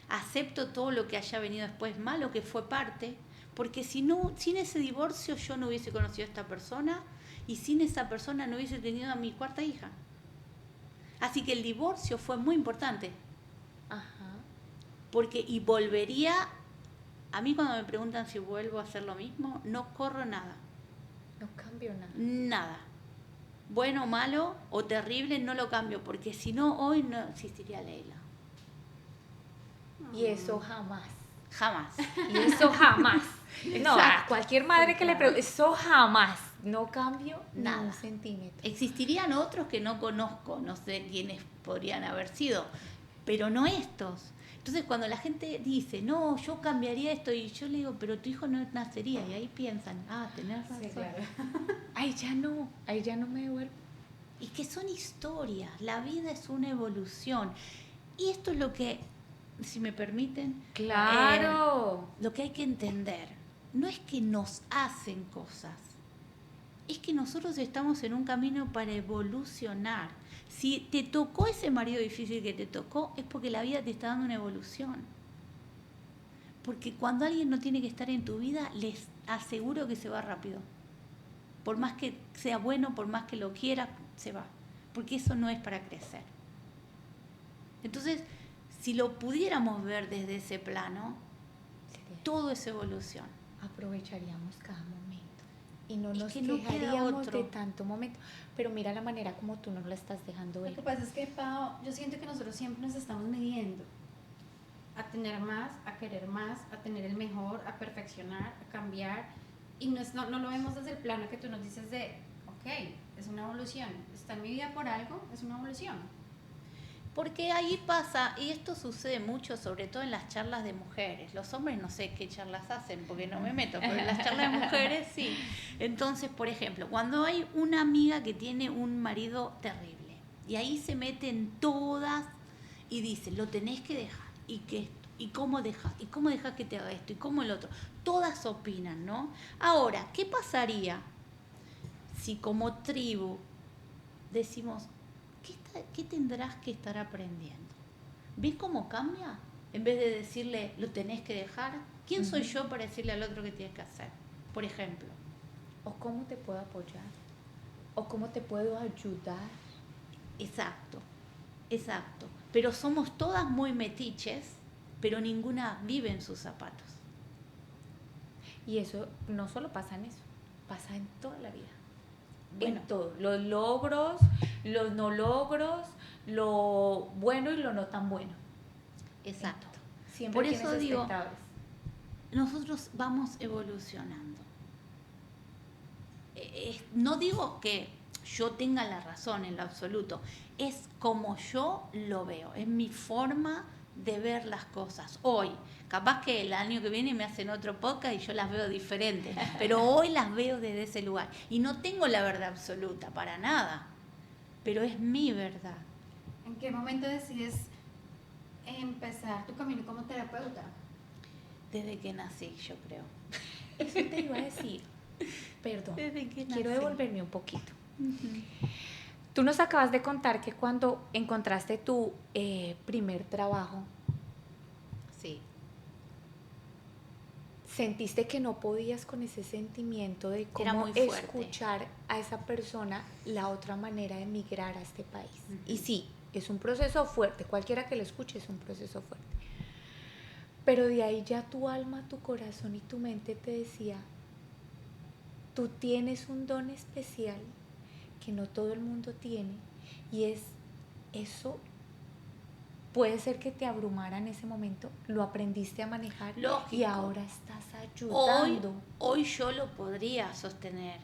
Acepto todo lo que haya venido después malo, que fue parte, porque sin ese divorcio yo no hubiese conocido a esta persona y sin esa persona no hubiese tenido a mi 4ª hija. Así que el divorcio fue muy importante. Ajá. Y volvería, a mí cuando me preguntan si vuelvo a hacer lo mismo, no corro nada. No cambió nada. Nada. Bueno, malo o terrible, no lo cambio, porque si no, hoy no existiría Leila. Y eso jamás. Jamás. Y eso jamás. No, a Exacto. cualquier madre que le pregunte, eso jamás. No cambio Nada. ni un centímetro. Existirían otros que no conozco, no sé quiénes podrían haber sido, pero no estos. Entonces cuando la gente dice, no, yo cambiaría esto, y yo le digo, pero tu hijo no nacería, y ahí piensan, tenés razón. Sí, claro. Ahí ya no me devuelvo. y que son historias. La vida es una evolución. Y esto es lo que, si me permiten, Claro. lo que hay que entender. No es que nos hacen cosas, es que nosotros estamos en un camino para evolucionar. Si te tocó ese marido difícil que te tocó, es porque la vida te está dando una evolución. Porque cuando alguien no tiene que estar en tu vida, les aseguro que se va rápido. Por más que sea bueno, por más que lo quiera, se va. Porque eso no es para crecer. Entonces, si lo pudiéramos ver desde ese plano, todo es evolución. Aprovecharíamos cada momento y no Es nos que no queda quejaríamos otro. de tanto momento. Pero mira la manera como tú nos lo estás dejando Lo ver. que pasa es que, Pau, yo siento que nosotros siempre nos estamos midiendo a tener más, a querer más, a tener el mejor, a perfeccionar, a cambiar. Y no lo vemos desde el plano que tú nos dices de, ok, es una evolución. Está en mi vida por algo, es una evolución. Porque ahí pasa, y esto sucede mucho, sobre todo en las charlas de mujeres. Los hombres no sé qué charlas hacen, porque no me meto, pero en las charlas de mujeres sí. Entonces, por ejemplo, cuando hay una amiga que tiene un marido terrible, y ahí se meten todas y dicen, lo tenés que dejar, y cómo dejas que te haga esto, y cómo el otro. Todas opinan, ¿no? Ahora, ¿qué pasaría si como tribu decimos, ¿qué tendrás que estar aprendiendo? ¿Ves cómo cambia? En vez de decirle, lo tenés que dejar, ¿quién soy yo para decirle al otro qué tienes que hacer? Por ejemplo. O cómo te puedo apoyar. O cómo te puedo ayudar. Exacto. Pero somos todas muy metiches, pero ninguna vive en sus zapatos. Y eso no solo pasa en eso, pasa en toda la vida. Bueno. En todo. Los logros, los no logros, lo bueno y lo no tan bueno. Exacto. Siempre Por tienes eso digo, espectadores. nosotros vamos evolucionando. No digo que yo tenga la razón en lo absoluto, es como yo lo veo, es mi forma de ver las cosas. Hoy, capaz que el año que viene me hacen otro podcast y yo las veo diferentes, pero hoy las veo desde ese lugar. Y no tengo la verdad absoluta, para nada, pero es mi verdad. ¿En qué momento decides empezar tu camino como terapeuta? Desde que nací, yo creo. Eso te iba a decir. Perdón, Desde que quiero nací. devolverme un poquito. Tú nos acabas de contar que cuando encontraste tu primer trabajo, Sí. sentiste que no podías con ese sentimiento de Era cómo muy fuerte. escuchar a esa persona la otra manera de emigrar a este país. Ujú. Y sí, es un proceso fuerte, cualquiera que lo escuche es un proceso fuerte. Pero de ahí ya tu alma, tu corazón y tu mente te decía, tú tienes un don especial que no todo el mundo tiene, y es eso. Puede ser que te abrumara en ese momento, lo aprendiste a manejar. Lógico. Y ahora estás ayudando. Hoy yo lo podría sostener.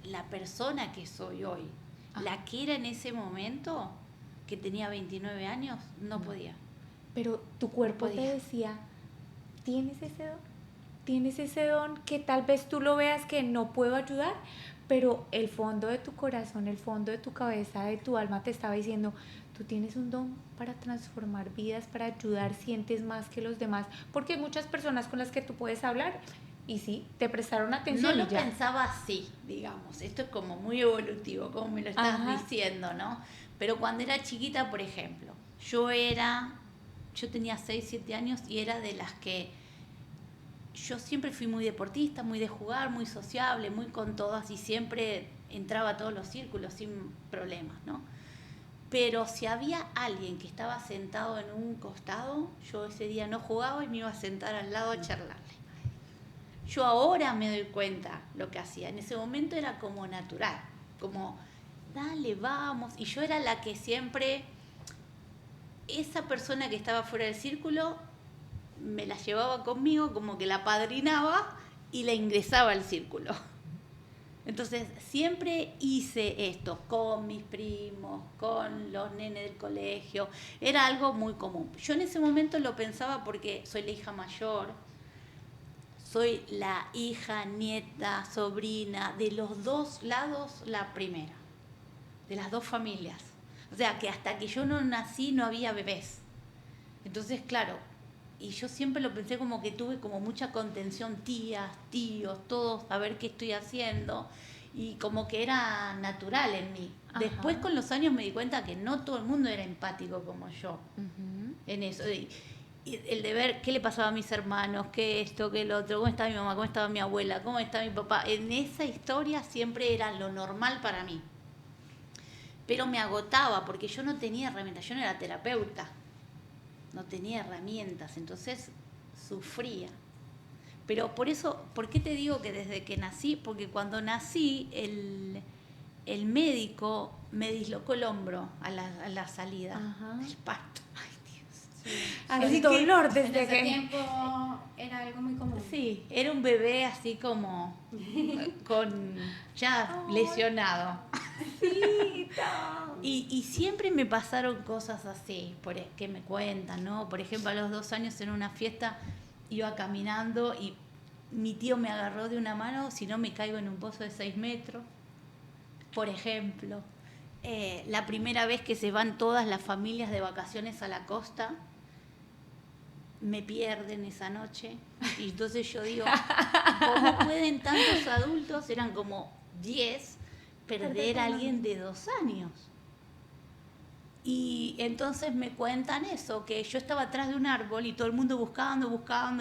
La persona que soy hoy, la que era en ese momento, que tenía 29 años, no podía. Pero tu cuerpo te decía, tienes ese don que tal vez tú lo veas que no puedo ayudar, pero el fondo de tu corazón, el fondo de tu cabeza, de tu alma te estaba diciendo, tú tienes un don para transformar vidas, para ayudar, sientes más que los demás, porque hay muchas personas con las que tú puedes hablar y sí, te prestaron atención. No lo y ya. pensaba así, digamos. Esto es como muy evolutivo, como me lo estás Ajá. diciendo, ¿no? Pero cuando era chiquita, por ejemplo, yo tenía 6, 7 años y era de las que yo siempre fui muy deportista, muy de jugar, muy sociable, muy con todas y siempre entraba a todos los círculos sin problemas, ¿no? Pero si había alguien que estaba sentado en un costado, yo ese día no jugaba y me iba a sentar al lado a charlarle. Yo ahora me doy cuenta lo que hacía. En ese momento era como natural, como, dale, vamos. Y yo era la que siempre, esa persona que estaba fuera del círculo, me la llevaba conmigo, como que la padrinaba y la ingresaba al círculo. Entonces, siempre hice esto con mis primos, con los nenes del colegio. Era algo muy común. Yo en ese momento lo pensaba porque soy la hija mayor, soy la hija, nieta, sobrina, de los dos lados la primera. de las dos familias. O sea, que hasta que yo no nací no había bebés. Entonces, claro, y yo siempre lo pensé como que tuve como mucha contención, tías, tíos, todos, a ver qué estoy haciendo, y como que era natural en mí. Ajá. Después con los años me di cuenta que no todo el mundo era empático como yo en eso. Y el de ver qué le pasaba a mis hermanos, qué esto, qué lo otro, cómo estaba mi mamá, cómo estaba mi abuela, cómo estaba mi papá. En esa historia siempre era lo normal para mí. Pero me agotaba porque yo no tenía herramientas, yo no era terapeuta, no tenía herramientas, entonces sufría. Pero por eso, ¿por qué te digo que desde que nací? Porque cuando nací el médico me dislocó el hombro a la salida del parto. Ay, Dios. Así dolor En desde ese que... tiempo era algo muy común. Sí, era un bebé así como con ya lesionado. Y siempre me pasaron cosas así, que me cuentan, ¿no? Por ejemplo, a los 2 años en una fiesta iba caminando y mi tío me agarró de una mano, si no me caigo en un pozo de 6 metros, por ejemplo. La primera vez que se van todas las familias de vacaciones a la costa, me pierden esa noche. Y entonces yo digo, ¿cómo pueden tantos adultos, eran como 10, perder a alguien de 2 años? Y entonces me cuentan eso, que yo estaba atrás de un árbol y todo el mundo buscando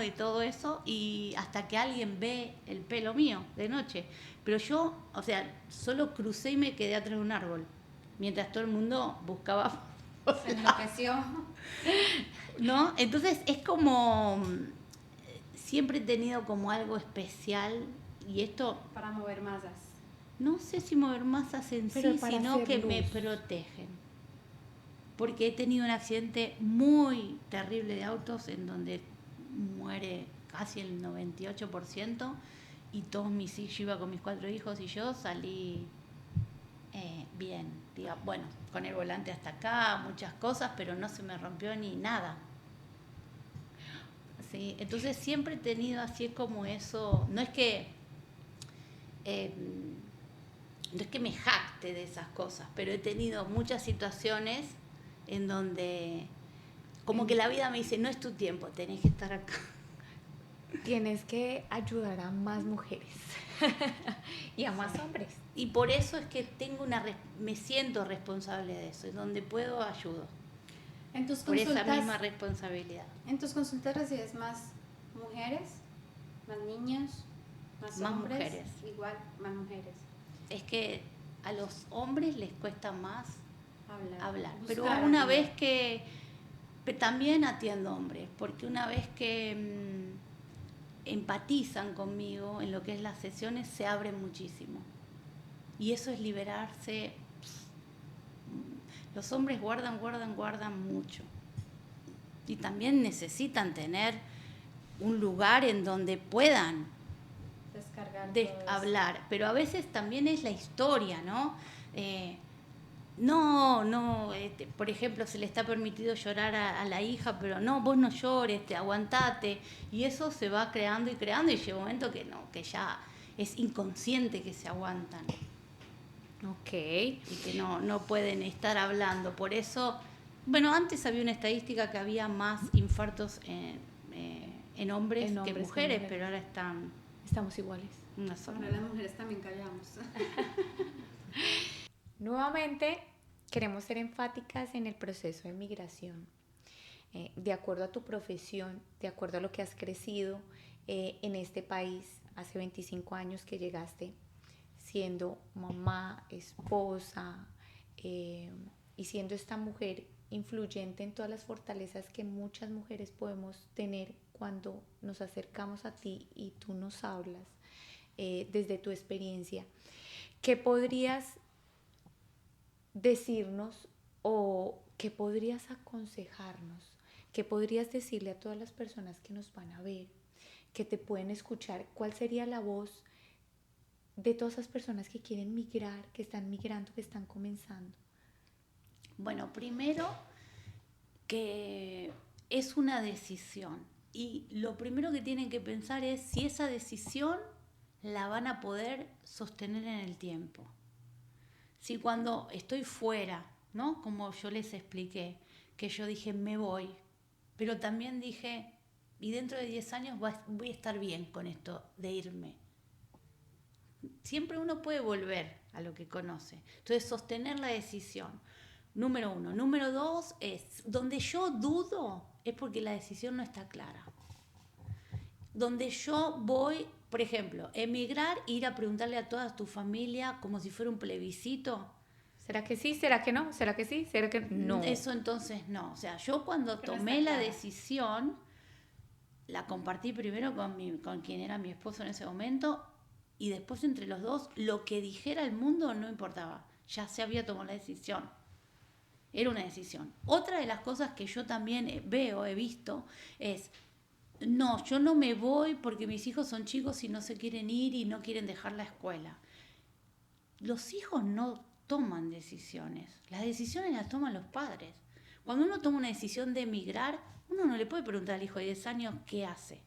y todo eso, y hasta que alguien ve el pelo mío de noche. Pero yo, o sea, solo crucé y me quedé atrás de un árbol, mientras todo el mundo buscaba. Se enloqueció. ¿No? Entonces es como, siempre he tenido como algo especial, y esto, Para mover masas. no sé si mover masas en Pero sí, para sino hacer que luz. me protegen. Porque he tenido un accidente muy terrible de autos en donde muere casi el 98%, y todos mis hijos, yo iba con mis 4 hijos y yo salí bien, diga, bueno, con el volante hasta acá, muchas cosas, pero no se me rompió ni nada. Sí, entonces siempre he tenido así como eso, no es que me jacte de esas cosas, pero he tenido muchas situaciones en donde como que la vida me dice, no es tu tiempo, tenés que estar acá. Tienes que ayudar a más mujeres y a más hombres. Y por eso es que me siento responsable de eso, y donde puedo ayudo. En tus Por esa consultas, misma responsabilidad. ¿en tus consultas recibes más mujeres, más niños, más hombres? Mujeres. Igual, más mujeres. Es que a los hombres les cuesta más hablar. Pero Buscar una ayuda. vez que también atiendo hombres, porque una vez que empatizan conmigo en lo que es las sesiones, se abren muchísimo. Y eso es liberarse. Los hombres guardan mucho. Y también necesitan tener un lugar en donde puedan Descargar todo eso. hablar. Pero a veces también es la historia, ¿no? Por ejemplo, se le está permitido llorar a la hija, pero no, vos no llores, aguantate. Y eso se va creando y llega un momento que ya es inconsciente que se aguantan. Ok. Y que no pueden estar hablando. Por eso, bueno, antes había una estadística que había más infartos en hombres que mujeres, pero ahora estamos iguales. una sola. Ahora las mujeres también callamos. Nuevamente, queremos ser enfáticas en el proceso de migración. De acuerdo a tu profesión, de acuerdo a lo que has crecido en este país, hace 25 años que llegaste, siendo mamá, esposa, y siendo esta mujer influyente en todas las fortalezas que muchas mujeres podemos tener cuando nos acercamos a ti y tú nos hablas desde tu experiencia. ¿Qué podrías decirnos o qué podrías aconsejarnos? ¿Qué podrías decirle a todas las personas que nos van a ver, que te pueden escuchar? ¿Cuál sería la voz de todas esas personas que quieren migrar, que están migrando, que están comenzando? Bueno, primero que es una decisión, y lo primero que tienen que pensar es si esa decisión la van a poder sostener en el tiempo. Si cuando estoy fuera, ¿no? Como yo les expliqué, que yo dije, me voy, pero también dije, y dentro de 10 años voy a estar bien con esto de irme. Siempre uno puede volver a lo que conoce. Entonces, sostener la decisión. Número 1. Número 2 es, donde yo dudo, es porque la decisión no está clara. Donde yo voy, por ejemplo, emigrar, ir a preguntarle a toda tu familia como si fuera un plebiscito. ¿Será que sí? ¿Será que no? ¿Será que sí? ¿Será que no? Eso entonces no. O sea, yo cuando tomé la decisión, la compartí primero con quien era mi esposo en ese momento, y después entre los dos, lo que dijera el mundo no importaba. Ya se había tomado la decisión. Era una decisión. Otra de las cosas que yo también he visto, es, no, yo no me voy porque mis hijos son chicos y no se quieren ir y no quieren dejar la escuela. Los hijos no toman decisiones. Las decisiones las toman los padres. Cuando uno toma una decisión de emigrar, uno no le puede preguntar al hijo de 10 años qué hace,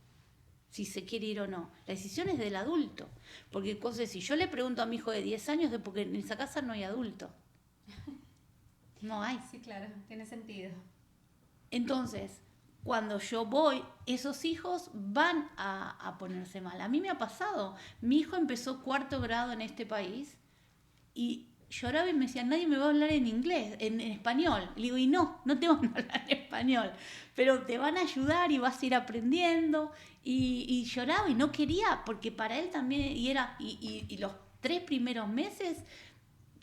si se quiere ir o no. La decisión es del adulto. Porque entonces, si yo le pregunto a mi hijo de 10 años, es porque en esa casa no hay adulto. No hay. Sí, claro, tiene sentido. Entonces, cuando yo voy, esos hijos van a ponerse mal. A mí me ha pasado. Mi hijo empezó 4º grado en este país y lloraba y me decía, nadie me va a hablar en inglés, en español. Le digo, y no te van a hablar en español, pero te van a ayudar y vas a ir aprendiendo. Y lloraba y no quería, porque para él también, y los 3 primeros meses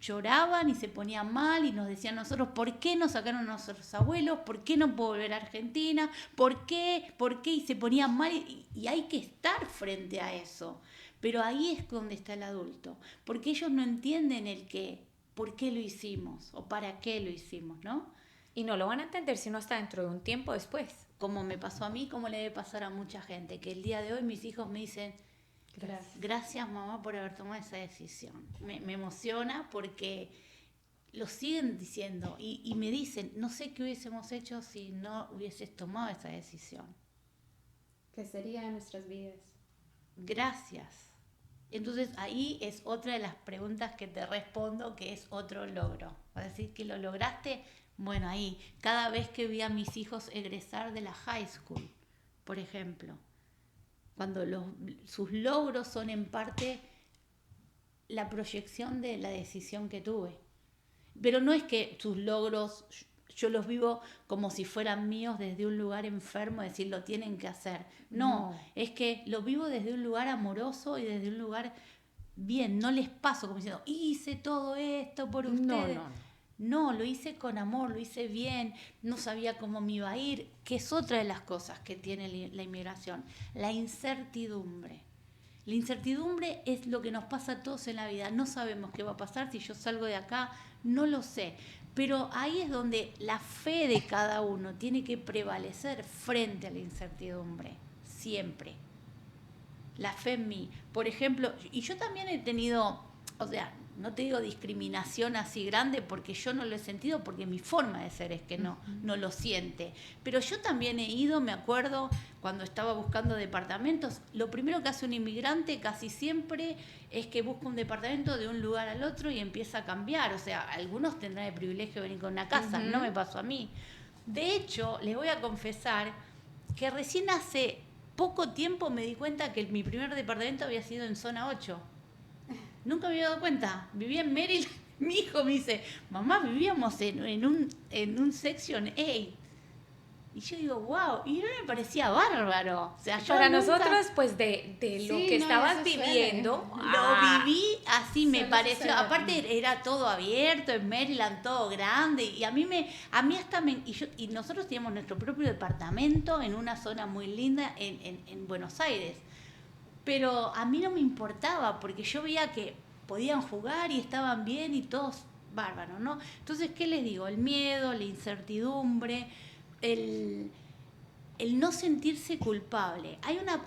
lloraban y se ponían mal y nos decían nosotros, ¿por qué nos sacaron a nuestros abuelos? ¿Por qué no puedo volver a Argentina? ¿Por qué? Y se ponían mal y hay que estar frente a eso. Pero ahí es donde está el adulto, porque ellos no entienden el qué, por qué lo hicimos o para qué lo hicimos, ¿no? Y no lo van a entender sino hasta dentro de un tiempo después. Como me pasó a mí, como le debe pasar a mucha gente, que el día de hoy mis hijos me dicen, gracias mamá por haber tomado esa decisión. Me emociona porque lo siguen diciendo y me dicen, no sé qué hubiésemos hecho si no hubieses tomado esa decisión. ¿Qué sería de nuestras vidas? Gracias. Entonces ahí es otra de las preguntas que te respondo, que es otro logro. ¿Vas a decir que lo lograste? Bueno, ahí, cada vez que vi a mis hijos egresar de la high school, por ejemplo, cuando sus logros son en parte la proyección de la decisión que tuve. Pero no es que sus logros yo los vivo como si fueran míos desde un lugar enfermo, decir, lo tienen que hacer. No, es que lo vivo desde un lugar amoroso y desde un lugar bien. No les paso como diciendo, hice todo esto por ustedes. No, lo hice con amor, lo hice bien, no sabía cómo me iba a ir, que es otra de las cosas que tiene la inmigración, la incertidumbre. La incertidumbre es lo que nos pasa a todos en la vida. No sabemos qué va a pasar, si yo salgo de acá, no lo sé. Pero ahí es donde la fe de cada uno tiene que prevalecer frente a la incertidumbre, siempre. La fe en mí. Por ejemplo, y yo también he tenido, o sea, no te digo discriminación así grande porque yo no lo he sentido, porque mi forma de ser es que no lo siente. Pero yo también he ido, me acuerdo, cuando estaba buscando departamentos, lo primero que hace un inmigrante casi siempre es que busca un departamento de un lugar al otro y empieza a cambiar. O sea, algunos tendrán el privilegio de venir con una casa, no me pasó a mí. De hecho, les voy a confesar que recién hace poco tiempo me di cuenta que mi primer departamento había sido en zona 8. Nunca me había dado cuenta. Vivía en Maryland. Mi hijo me dice, mamá, vivíamos en un section 8. Y yo digo, wow, y no me parecía bárbaro. O sea, para nosotros, pues de lo que estabas viviendo, lo viví así, me pareció. Aparte era todo abierto, en Maryland, todo grande. Y a mí hasta y nosotros teníamos nuestro propio departamento en una zona muy linda en Buenos Aires. Pero a mí no me importaba, porque yo veía que podían jugar y estaban bien y todos bárbaros, ¿no? Entonces, ¿qué les digo? El miedo, la incertidumbre, el no sentirse culpable.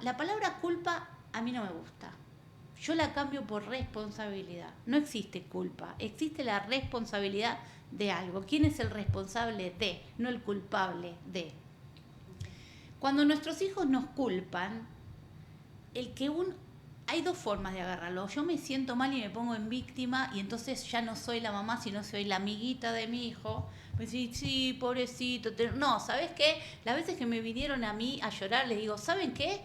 La palabra culpa a mí no me gusta. Yo la cambio por responsabilidad. No existe culpa, existe la responsabilidad de algo. ¿Quién es el responsable de? No el culpable de. Cuando nuestros hijos nos culpan, hay dos formas de agarrarlo. Yo me siento mal y me pongo en víctima y entonces ya no soy la mamá, sino soy la amiguita de mi hijo. Me decís, sí, pobrecito. No, ¿sabes qué? Las veces que me vinieron a mí a llorar, les digo, ¿saben qué?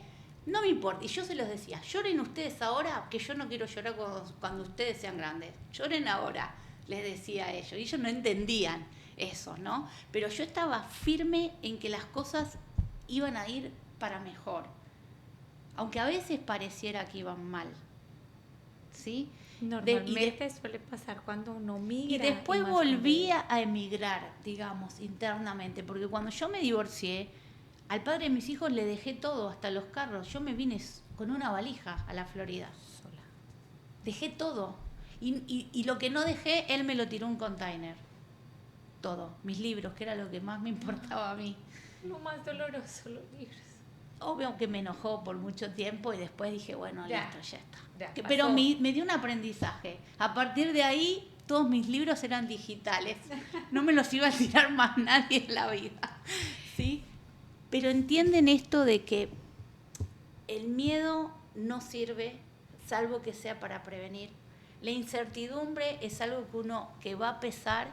No me importa. Y yo se los decía, lloren ustedes ahora, que yo no quiero llorar cuando ustedes sean grandes. Lloren ahora, les decía a ellos. Y ellos no entendían eso, ¿no? Pero yo estaba firme en que las cosas iban a ir para mejor. Aunque a veces pareciera que iban mal, ¿sí? Normalmente suele pasar cuando uno migra. Y después volví a emigrar, digamos, internamente, porque cuando yo me divorcié, al padre de mis hijos le dejé todo, hasta los carros. Yo me vine con una valija a la Florida. Sola. Dejé todo. Y lo que no dejé, él me lo tiró un container. Todo. Mis libros, que era lo que más me importaba a mí. Lo más doloroso, los libros. Obvio que me enojó por mucho tiempo y después dije, bueno, Ya, listo, ya está. ya Pero pasó. me dio un aprendizaje. A partir de ahí, todos mis libros eran digitales. No me los iba a tirar más nadie en la vida. ¿Sí? Pero entienden esto de que el miedo no sirve, salvo que sea para prevenir. La incertidumbre es algo que va a pesar,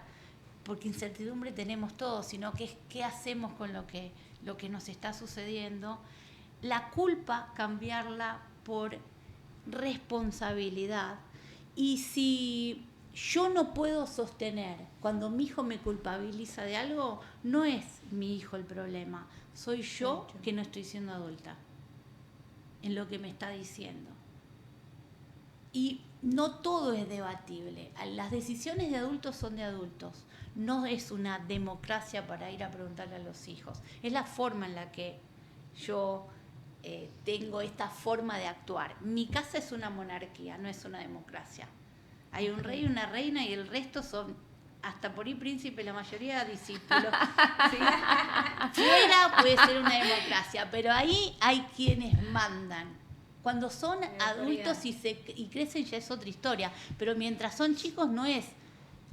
porque incertidumbre tenemos todos, sino que es qué hacemos con lo que nos está sucediendo. La culpa, cambiarla por responsabilidad. Y si yo no puedo sostener, cuando mi hijo me culpabiliza de algo, no es mi hijo el problema, soy yo que no estoy siendo adulta en lo que me está diciendo. Y no todo es debatible. Las decisiones de adultos son de adultos. No es una democracia para ir a preguntarle a los hijos. Es la forma en la que yo tengo esta forma de actuar. Mi casa es una monarquía, no es una democracia. Hay un rey y una reina y el resto son, hasta por ahí príncipe, la mayoría discípulos. ¿Sí? Fuera puede ser una democracia, pero ahí hay quienes mandan. Cuando son adultos y crecen ya es otra historia, pero mientras son chicos no es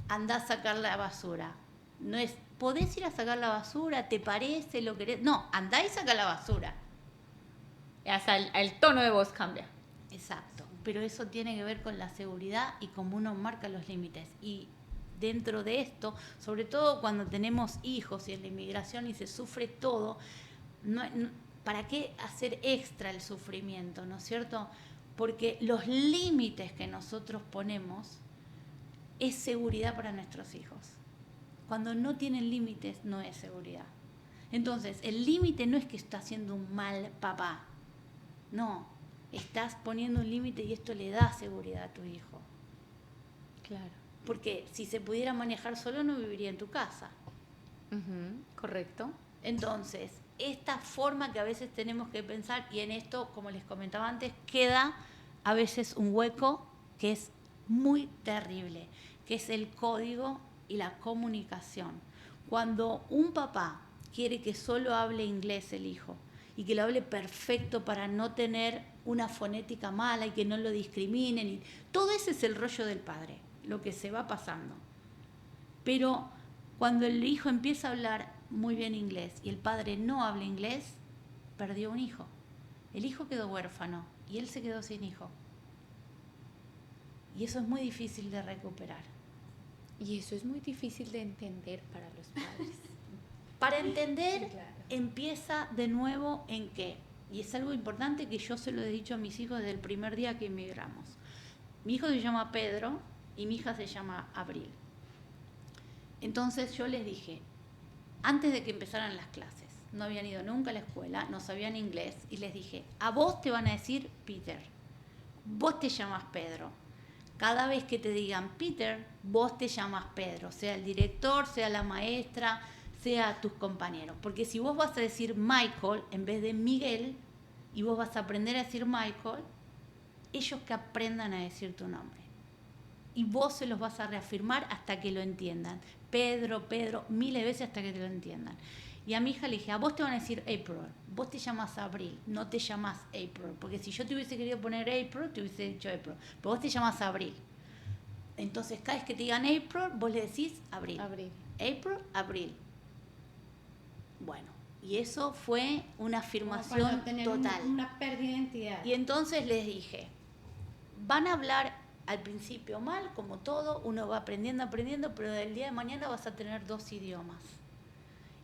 andá a sacar la basura, no es podés ir a sacar la basura, te parece, lo querés, no, andá y saca la basura. Hasta el tono de voz cambia. Exacto, pero eso tiene que ver con la seguridad y cómo uno marca los límites. Y dentro de esto, sobre todo cuando tenemos hijos y en la inmigración y se sufre todo, ¿para qué hacer extra el sufrimiento, no es cierto? Porque los límites que nosotros ponemos es seguridad para nuestros hijos. Cuando no tienen límites, no es seguridad. Entonces, el límite no es que estás haciendo un mal papá. No, estás poniendo un límite y esto le da seguridad a tu hijo. Claro. Porque si se pudiera manejar solo, no viviría en tu casa. Correcto. Entonces, esta forma que a veces tenemos que pensar, y en esto, como les comentaba antes, queda a veces un hueco que es muy terrible, que es el código y la comunicación. Cuando un papá quiere que solo hable inglés el hijo y que lo hable perfecto para no tener una fonética mala y que no lo discriminen, y todo ese es el rollo del padre, lo que se va pasando. Pero cuando el hijo empieza a hablar muy bien inglés y el padre no habla inglés, perdió un hijo. El hijo quedó huérfano y él se quedó sin hijo. Y eso es muy difícil de recuperar. Y eso es muy difícil de entender para los padres. Para entender, Claro. empieza de nuevo en qué. Y es algo importante que yo se lo he dicho a mis hijos desde el primer día que emigramos. Mi hijo se llama Pedro y mi hija se llama Abril. Entonces yo les dije, antes de que empezaran las clases, no habían ido nunca a la escuela, no sabían inglés, y les dije, a vos te van a decir Peter, vos te llamas Pedro. Cada vez que te digan Peter, vos te llamas Pedro, sea el director, sea la maestra, sea tus compañeros. Porque si vos vas a decir Michael en vez de Miguel, y vos vas a aprender a decir Michael, ellos que aprendan a decir tu nombre. Y vos se los vas a reafirmar hasta que lo entiendan. Pedro, miles de veces hasta que te lo entiendan. Y a mi hija le dije, a vos te van a decir April, vos te llamas Abril, no te llamas April. Porque si yo te hubiese querido poner April, te hubiese dicho April. Pero vos te llamas Abril. Entonces cada vez que te digan April, vos le decís Abril. Abril. Bueno, y eso fue una afirmación tener total. una pérdida de identidad. Y entonces les dije, van a hablar al principio mal, como todo, uno va aprendiendo, pero del día de mañana vas a tener 2 idiomas.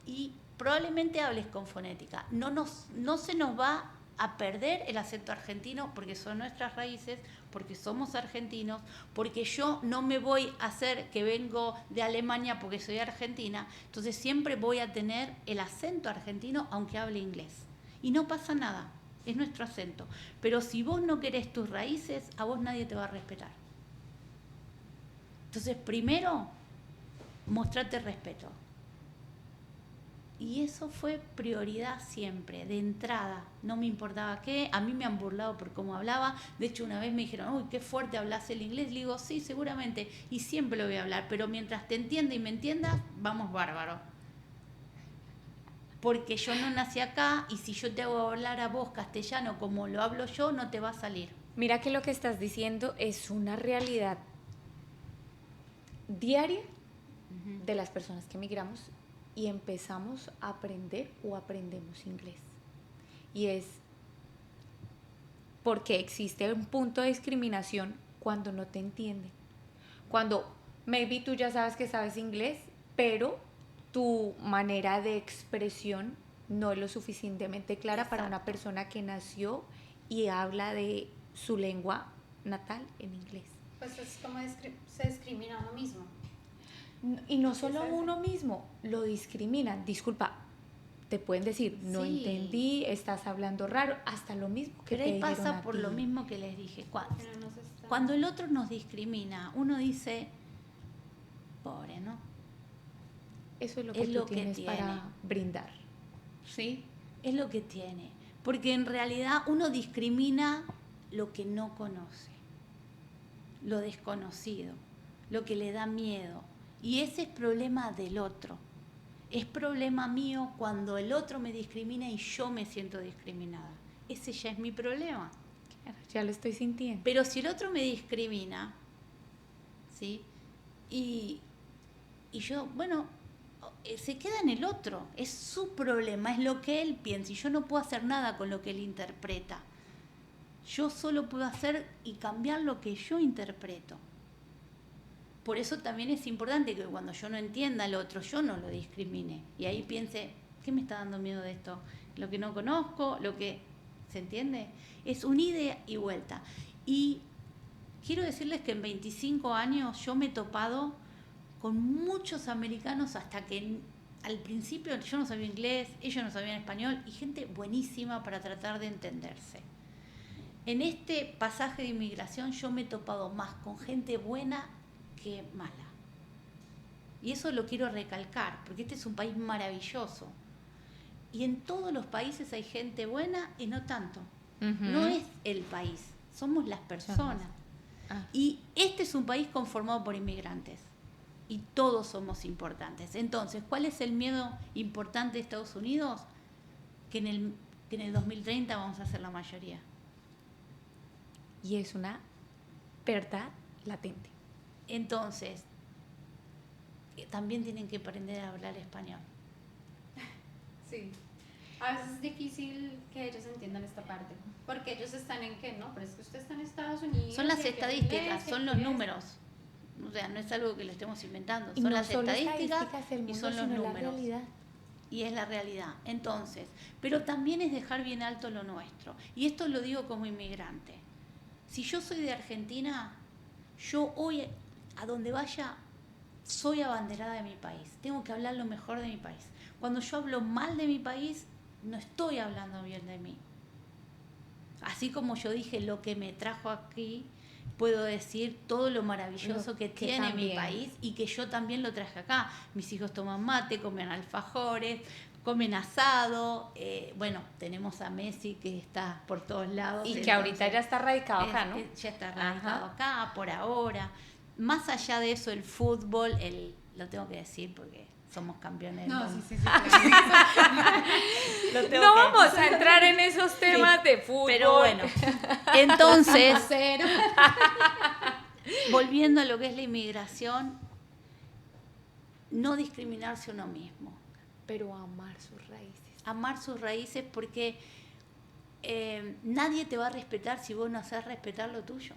Y probablemente hables con fonética. No se nos va a perder el acento argentino porque son nuestras raíces, porque somos argentinos, porque yo no me voy a hacer que vengo de Alemania porque soy argentina, entonces siempre voy a tener el acento argentino aunque hable inglés. Y no pasa nada, es nuestro acento. Pero si vos no querés tus raíces, a vos nadie te va a respetar. Entonces, primero, mostrate respeto. Y eso fue prioridad siempre, de entrada. No me importaba qué, a mí me han burlado por cómo hablaba. De hecho, una vez me dijeron, uy, qué fuerte hablas el inglés. Le digo, sí, seguramente, y siempre lo voy a hablar, pero mientras te entienda y me entiendas, vamos bárbaro. Porque yo no nací acá y si yo te hago hablar a vos castellano como lo hablo yo, no te va a salir. Mira que lo que estás diciendo es una realidad diaria de las personas que emigramos y empezamos a aprender o aprendemos inglés. Y es porque existe un punto de discriminación cuando no te entienden. Cuando maybe tú ya sabes que sabes inglés, pero tu manera de expresión no es lo suficientemente clara. Exacto. Para una persona que nació y habla de su lengua natal en inglés. Pues es como se discrimina a uno mismo. Y no solo uno mismo, lo discriminan. Disculpa, te pueden decir, no sí. entendí, estás hablando raro, hasta lo mismo que pero te dijeron. Pero ahí pasa por lo mismo que les dije. Cuando el otro nos discrimina, uno dice, pobre, ¿no? Eso es lo que tú tienes para brindar. ¿Sí? Es lo que tiene. Porque en realidad uno discrimina lo que no conoce, lo desconocido, lo que le da miedo. Y ese es problema del otro. Es problema mío cuando el otro me discrimina y yo me siento discriminada. Ese ya es mi problema. Claro, ya lo estoy sintiendo. Pero si el otro me discrimina, ¿sí? Y yo, bueno, se queda en el otro. Es su problema, es lo que él piensa. Y yo no puedo hacer nada con lo que él interpreta. Yo solo puedo hacer y cambiar lo que yo interpreto. Por eso también es importante que cuando yo no entienda al otro, yo no lo discrimine. Y ahí piense, ¿qué me está dando miedo de esto? Lo que no conozco, lo que... ¿Se entiende? Es un ida y vuelta. Y quiero decirles que en 25 años yo me he topado con muchos americanos hasta que al principio yo no sabía inglés, ellos no sabían español y gente buenísima para tratar de entenderse. En este pasaje de inmigración yo me he topado más con gente buena que mala. Y eso lo quiero recalcar, porque este es un país maravilloso. Y en todos los países hay gente buena y no tanto. No es el país, somos las personas. Y este es un país conformado por inmigrantes. Y todos somos importantes. Entonces, ¿cuál es el miedo importante de Estados Unidos? Que en el 2030 vamos a ser la mayoría. Y es una verdad latente. Entonces, también tienen que aprender a hablar español. Sí. A veces es difícil que ellos entiendan esta parte, porque ellos están en que no, pero es que usted está en Estados Unidos. Son las estadísticas, son los números. O sea, no es algo que lo estemos inventando, son las estadísticas y son los números. Y es la realidad. Entonces, pero también es dejar bien alto lo nuestro. Y esto lo digo como inmigrante. Si yo soy de Argentina, yo hoy a donde vaya soy abanderada de mi país. Tengo que hablar lo mejor de mi país. Cuando yo hablo mal de mi país, no estoy hablando bien de mí. Así como yo dije lo que me trajo aquí, puedo decir todo lo maravilloso que tiene mi país y que yo también lo traje acá. Mis hijos toman mate, comen alfajores, comen asado. Bueno, tenemos a Messi que está por todos lados. Y que ahorita ya está radicado acá, ¿no? Ya está radicado acá, por ahora. Más allá de eso, el fútbol, lo tengo que decir porque somos campeones. No, sí. No vamos a entrar en esos temas de fútbol. Pero bueno, entonces, volviendo a lo que es la inmigración, no discriminarse a uno mismo. Pero amar sus raíces. Amar sus raíces porque nadie te va a respetar si vos no haces respetar lo tuyo.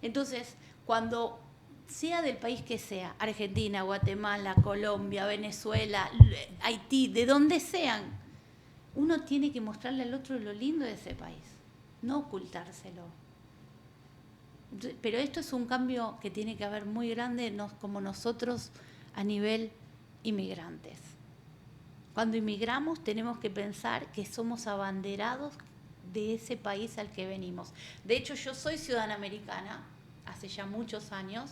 Entonces, cuando sea del país que sea, Argentina, Guatemala, Colombia, Venezuela, Haití, de donde sean, uno tiene que mostrarle al otro lo lindo de ese país, no ocultárselo. Pero esto es un cambio que tiene que haber muy grande como nosotros a nivel inmigrantes. Cuando inmigramos tenemos que pensar que somos abanderados de ese país al que venimos. De hecho, yo soy ciudadana americana hace ya muchos años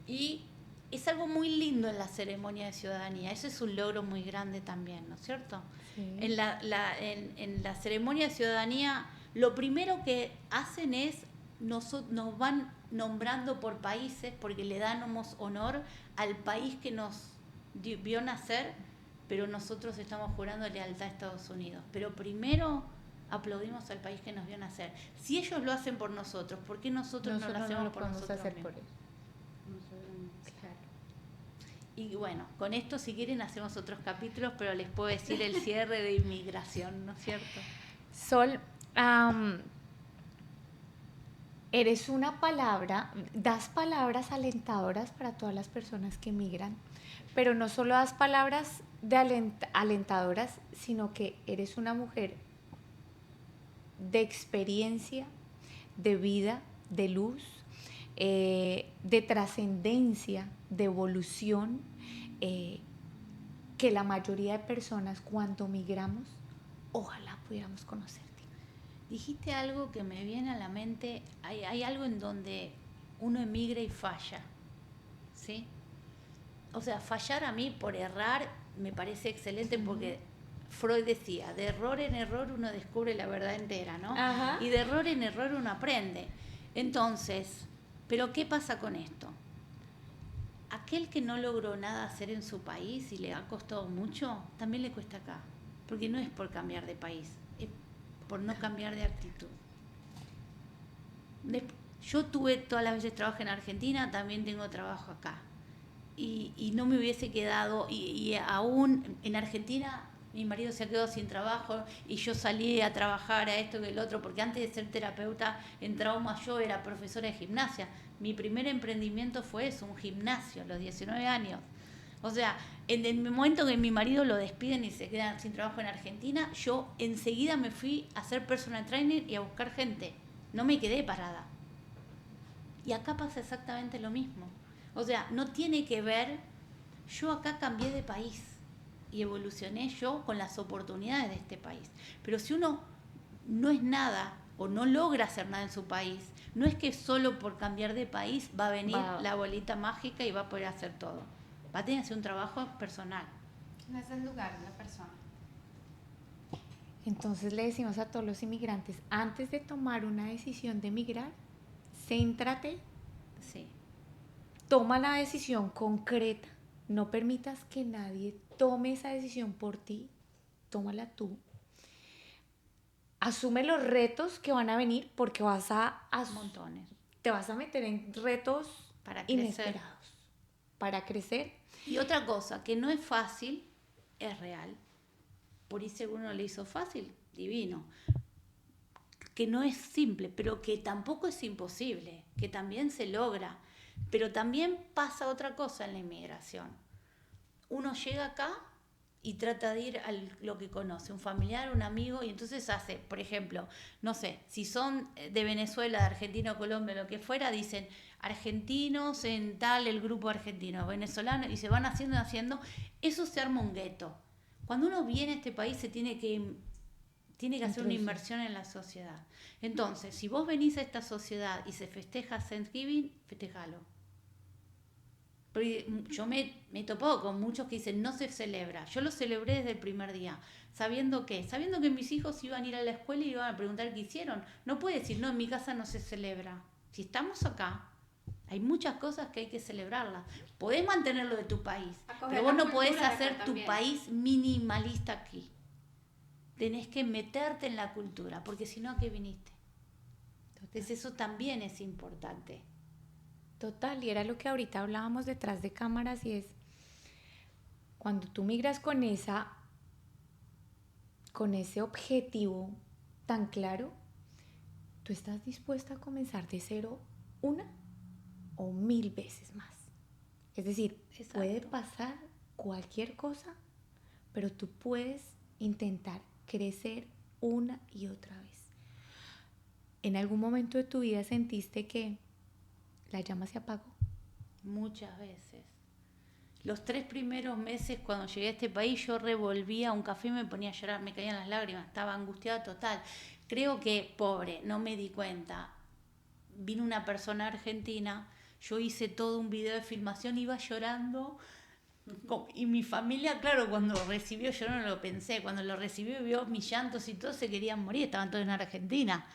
y es algo muy lindo en la ceremonia de ciudadanía. Eso es un logro muy grande también, ¿no es cierto? Sí. En la ceremonia de ciudadanía, lo primero que hacen es nos van nombrando por países porque le damos honor al país que nos vio nacer, pero nosotros estamos jurando lealtad a Estados Unidos. Pero primero aplaudimos al país que nos vio nacer. Si ellos lo hacen por nosotros, ¿por qué nosotros no lo hacemos por nosotros mismos? Por ellos. Claro. Y bueno, con esto si quieren hacemos otros capítulos, pero les puedo decir el cierre de inmigración, ¿no es cierto? Sol, eres una palabra, das palabras alentadoras para todas las personas que emigran, pero no solo das palabras alentadoras, sino que eres una mujer de experiencia, de vida, de luz, de trascendencia, de evolución, que la mayoría de personas cuando migramos, ojalá pudiéramos conocerte. Dijiste algo que me viene a la mente, hay algo en donde uno emigra y falla, ¿sí? O sea, fallar a mí por errar me parece excelente porque Freud decía, de error en error uno descubre la verdad entera, ¿no? Ajá. Y de error en error uno aprende. Entonces, ¿pero qué pasa con esto? Aquel que no logró nada hacer en su país y le ha costado mucho, también le cuesta acá, porque no es por cambiar de país, es por no cambiar de actitud. Yo tuve todas las veces trabajo en Argentina, también tengo trabajo acá. Y no me hubiese quedado, y aún en Argentina mi marido se quedó sin trabajo y yo salí a trabajar a esto y el otro, porque antes de ser terapeuta en trauma yo era profesora de gimnasia. Mi primer emprendimiento fue eso, un gimnasio, a los 19 años. O sea, en el momento que mi marido lo despiden y se queda sin trabajo en Argentina, yo enseguida me fui a hacer personal trainer y a buscar gente. No me quedé parada. Y acá pasa exactamente lo mismo. O sea, no tiene que ver, yo acá cambié de país y evolucioné yo con las oportunidades de este país. Pero si uno no es nada o no logra hacer nada en su país, no es que solo por cambiar de país va a venir la bolita mágica y va a poder hacer todo. Va a tener que hacer un trabajo personal. No es el lugar de la persona. Entonces le decimos a todos los inmigrantes, antes de tomar una decisión de emigrar, céntrate. Sí. Toma la decisión concreta, no permitas que nadie tome esa decisión por ti, tómala tú. Asume los retos que van a venir porque vas a montones. Te vas a meter en retos inesperados para crecer. Y otra cosa, que no es fácil, es real. Por ahí según uno le hizo fácil, divino. Que no es simple, pero que tampoco es imposible, que también se logra. Pero también pasa otra cosa en la inmigración. Uno llega acá y trata de ir a lo que conoce, un familiar, un amigo, y entonces hace, por ejemplo, no sé, si son de Venezuela, de Argentina, Colombia, lo que fuera, dicen argentinos en tal, el grupo argentino, venezolano, y se van haciendo, eso se arma un gueto. Cuando uno viene a este país se tiene que hacer una inmersión en la sociedad. Entonces, si vos venís a esta sociedad y se festeja Thanksgiving, festejalo. Pero yo me he topado con muchos que dicen, no se celebra. Yo lo celebré desde el primer día. ¿Sabiendo qué? Sabiendo que mis hijos iban a ir a la escuela y iban a preguntar qué hicieron. No puede decir, no, en mi casa no se celebra. Si estamos acá, hay muchas cosas que hay que celebrarlas. Podés mantenerlo de tu país, pero vos no podés hacer tu país minimalista aquí. Tenés que meterte en la cultura, porque si no, ¿a qué viniste? Entonces eso también es importante. Total, y era lo que ahorita hablábamos detrás de cámaras, y es cuando tú migras con ese objetivo tan claro, tú estás dispuesta a comenzar de cero una o 1000 veces más. Es decir, Exacto. puede pasar cualquier cosa, pero tú puedes intentar crecer una y otra vez. ¿En algún momento de tu vida sentiste que la llama se apagó? Muchas veces. Los 3 primeros meses cuando llegué a este país yo revolvía un café y me ponía a llorar, me caían las lágrimas, estaba angustiada total. Creo que, pobre, no me di cuenta. Vino una persona argentina, yo hice todo un video de filmación, iba llorando. Y mi familia, claro, cuando lo recibió, yo no lo pensé, cuando lo recibió vio mis llantos y todos se querían morir, estaban todos en Argentina.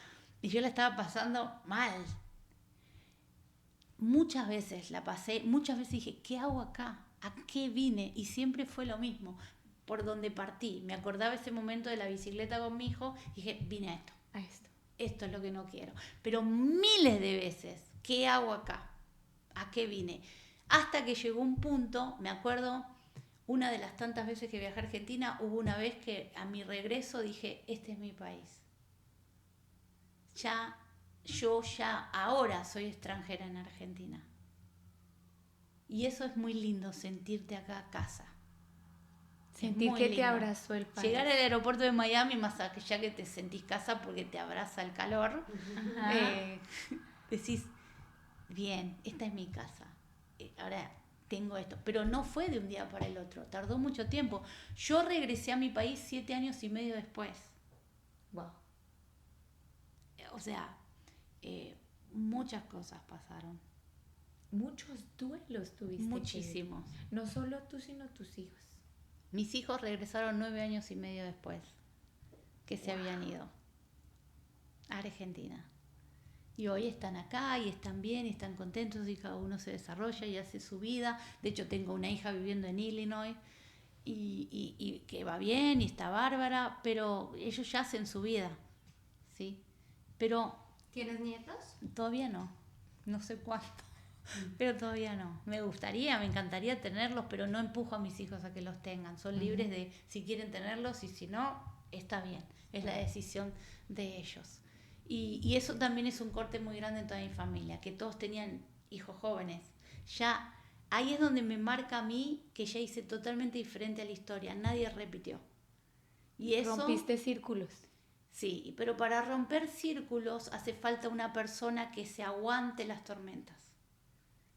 Y yo la estaba pasando mal. Muchas veces la pasé, muchas veces dije, ¿qué hago acá? ¿A qué vine? Y siempre fue lo mismo, por donde partí. Me acordaba ese momento de la bicicleta con mi hijo y dije, vine a esto. A esto. Esto es lo que no quiero. Pero miles de veces, ¿qué hago acá? ¿A qué vine? Hasta que llegó un punto, me acuerdo, una de las tantas veces que viajé a Argentina, hubo una vez que a mi regreso dije, este es mi país. Yo ahora soy extranjera en Argentina. Y eso es muy lindo, sentirte acá a casa. Sentir que te abrazó el país. Llegar al aeropuerto de Miami, más allá que te sentís casa porque te abraza el calor, decís, bien, esta es mi casa. Ahora tengo esto. Pero no fue de un día para el otro, tardó mucho tiempo. Yo regresé a mi país 7 años y medio después. Wow. O sea, muchas cosas pasaron. Muchos duelos tuviste. Muchísimos. No solo tú, sino tus hijos. Mis hijos regresaron 9 años y medio después que se habían ido a Argentina. Y hoy están acá y están bien y están contentos y cada uno se desarrolla y hace su vida. De hecho, tengo una hija viviendo en Illinois y que va bien y está bárbara, pero ellos ya hacen su vida, ¿sí? Pero ¿Tienes nietos? todavía no sé cuánto, pero todavía no. Me encantaría tenerlos, pero no empujo a mis hijos a que los tengan. Son libres de si quieren tenerlos y si no, está bien. Es la decisión de ellos. Y eso también es un corte muy grande en toda mi familia, que todos tenían hijos jóvenes. Ya ahí es donde me marca a mí que ya hice totalmente diferente a la historia. Nadie repitió. Y eso, rompiste círculos. Sí, pero para romper círculos hace falta una persona que se aguante las tormentas,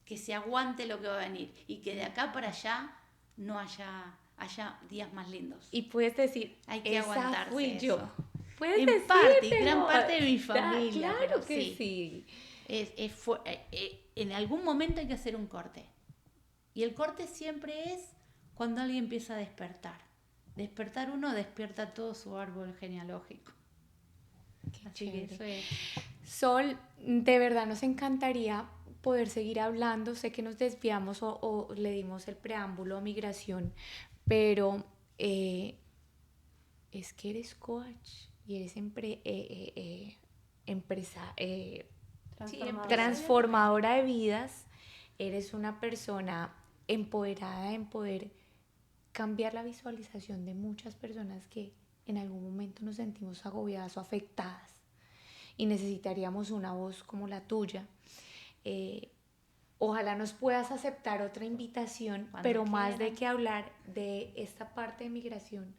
que se aguante lo que va a venir y que de acá para allá no haya días más lindos. Y puedes decir, hay que aguantarse fui eso. Yo. Puedes en decírtelo. parte, gran parte de mi familia, Claro pero que sí. En algún momento hay que hacer un corte. Y el corte siempre es cuando alguien empieza a despertar. Despertar uno despierta todo su árbol genealógico. Así que eso es. Sol, de verdad nos encantaría poder seguir hablando. Sé que nos desviamos o le dimos el preámbulo a migración, pero es que eres coach y eres transformadora de vidas. Eres una persona empoderada en poder cambiar la visualización de muchas personas que en algún momento nos sentimos agobiadas o afectadas y necesitaríamos una voz como la tuya. Ojalá nos puedas aceptar otra invitación, pero más de que hablar de esta parte de migración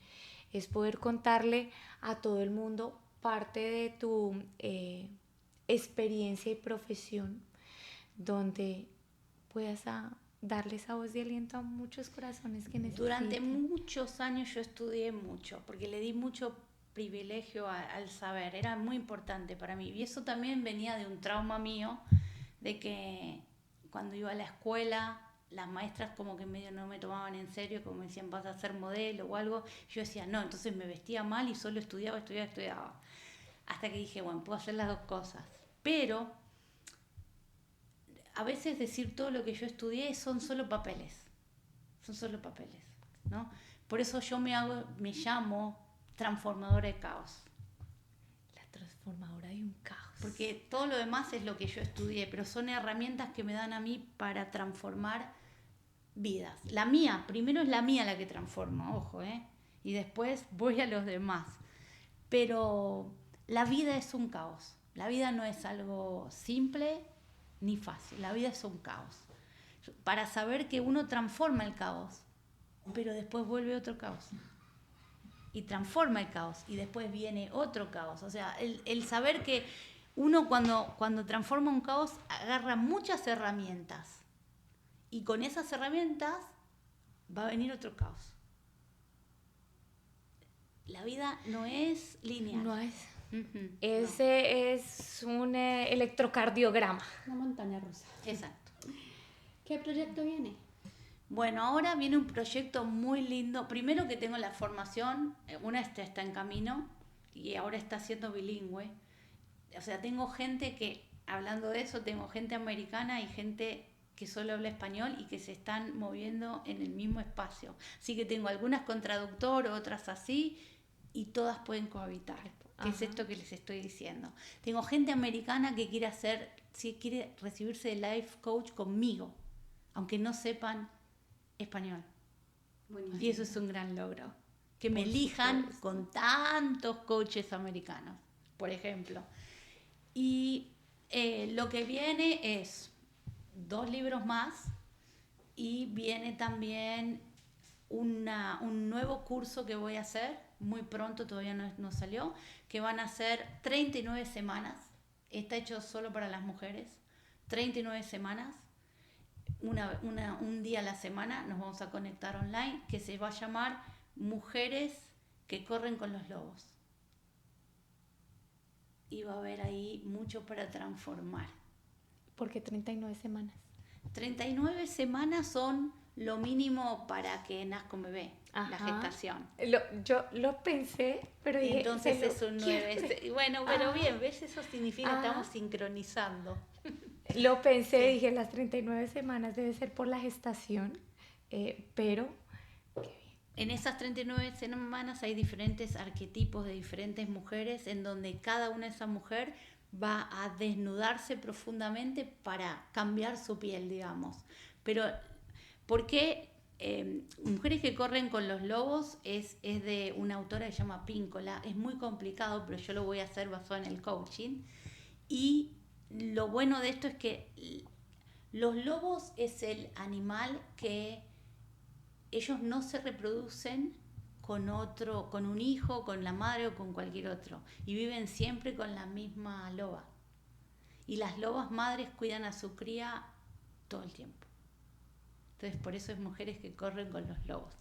es poder contarle a todo el mundo parte de tu experiencia y profesión, donde puedas darle esa voz de aliento a muchos corazones que necesitan. Durante muchos años yo estudié mucho, porque le di mucho privilegio al saber, era muy importante para mí. Y eso también venía de un trauma mío, de que cuando iba a la escuela, las maestras como que medio no me tomaban en serio, como me decían, vas a ser modelo o algo. Yo decía, no, entonces me vestía mal y solo estudiaba. Hasta que dije, bueno, puedo hacer las dos cosas. Pero a veces decir todo lo que yo estudié son solo papeles, ¿no? Por eso yo me llamo transformadora de caos. La transformadora de un caos. Porque todo lo demás es lo que yo estudié, pero son herramientas que me dan a mí para transformar vidas. La mía, primero es la mía la que transforma, ojo, y después voy a los demás. Pero la vida es un caos. La vida no es algo simple, ni fácil. La vida es un caos. Para saber que uno transforma el caos, pero después vuelve otro caos. Y transforma el caos, y después viene otro caos. O sea, el saber que uno cuando transforma un caos agarra muchas herramientas. Y con esas herramientas va a venir otro caos. La vida no es lineal. No es. Uh-huh. Ese es un electrocardiograma. Una montaña rusa. Exacto. ¿Qué proyecto viene? Bueno, ahora viene un proyecto muy lindo. Primero que tengo la formación, una está en camino y ahora está siendo bilingüe. O sea, tengo gente que, hablando de eso, tengo gente americana y gente que solo habla español y que se están moviendo en el mismo espacio. Así que tengo algunas con traductor, otras así, y todas pueden cohabitar. ¿Qué es esto que les estoy diciendo? Tengo gente americana que quiere recibirse de life coach conmigo, aunque no sepan español. Buenísimo. Y eso es un gran logro. Que me elijan con tantos coaches americanos, por ejemplo. Y lo que viene es 2 libros más y viene también un nuevo curso que voy a hacer muy pronto, todavía no salió, que van a ser 39 semanas. Está hecho solo para las mujeres. 39 semanas. Un día a la semana nos vamos a conectar online, que se va a llamar Mujeres que corren con los lobos. Y va a haber ahí mucho para transformar. ¿Por qué 39 semanas? 39 semanas son lo mínimo para que nazca un bebé, la gestación. Yo lo pensé, pero dije... Entonces es un 9. Bueno, pero bien, ¿ves? Eso significa que estamos sincronizando. Lo pensé, dije, las 39 semanas debe ser por la gestación, pero... qué bien. En esas 39 semanas hay diferentes arquetipos de diferentes mujeres en donde cada una de esas mujeres va a desnudarse profundamente para cambiar su piel, digamos. Pero, ¿por qué Mujeres que corren con los lobos es de una autora que se llama Píncola? Es muy complicado, pero yo lo voy a hacer basado en el coaching. Y lo bueno de esto es que los lobos es el animal que ellos no se reproducen con otro, con un hijo, con la madre o con cualquier otro, y viven siempre con la misma loba. Y las lobas madres cuidan a su cría todo el tiempo. Entonces, por eso es mujeres que corren con los lobos.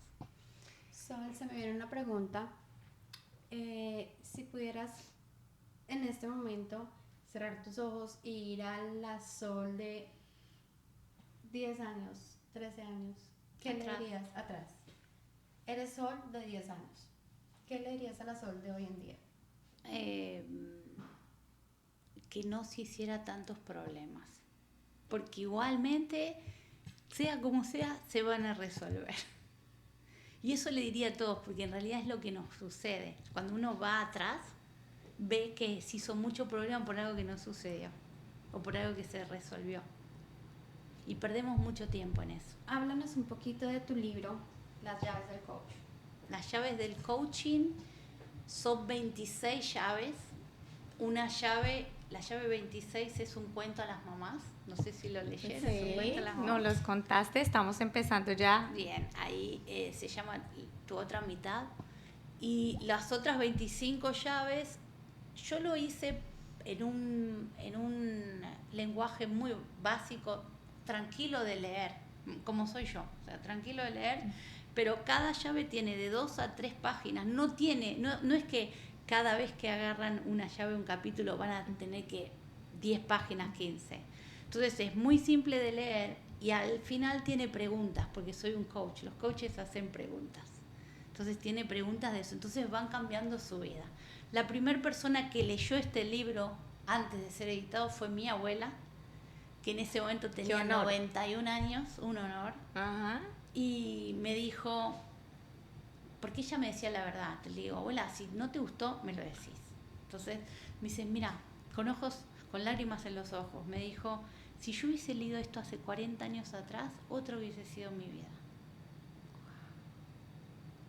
Sol, se me viene una pregunta. Si pudieras en este momento cerrar tus ojos e ir a la Sol de 10 años, 13 años, ¿qué le dirías atrás? Eres Sol de 10 años. ¿Qué le dirías a la Sol de hoy en día? Que no se hiciera tantos problemas. Porque igualmente, sea como sea, se van a resolver. Y eso le diría a todos, porque en realidad es lo que nos sucede. Cuando uno va atrás, ve que se hizo mucho problema por algo que no sucedió o por algo que se resolvió. Y perdemos mucho tiempo en eso. Háblanos un poquito de tu libro, Las llaves del coach. Las llaves del coaching son 26 llaves. Una llave, la llave 26 es un cuento a las mamás. No sé si lo leyeron. Sí, es un cuento a las mamás. nos los contaste, estamos empezando ya. Bien, ahí se llama Tu otra mitad. Y las otras 25 llaves, yo lo hice en un lenguaje muy básico, tranquilo de leer, como soy yo, o sea, tranquilo de leer, pero cada llave tiene de 2 a 3 páginas, no es que cada vez que agarran una llave, un capítulo, van a tener que 10 páginas, 15. Entonces es muy simple de leer y al final tiene preguntas, porque soy un coach, los coaches hacen preguntas. Entonces tiene preguntas de eso, entonces van cambiando su vida. La primera persona que leyó este libro antes de ser editado fue mi abuela, que en ese momento tenía 91 años, un honor. Ajá. Y me dijo, porque ella me decía la verdad, le digo, abuela, si no te gustó, me lo decís. Entonces me dice, mira, con lágrimas en los ojos, me dijo, si yo hubiese leído esto hace 40 años atrás, otra hubiese sido mi vida.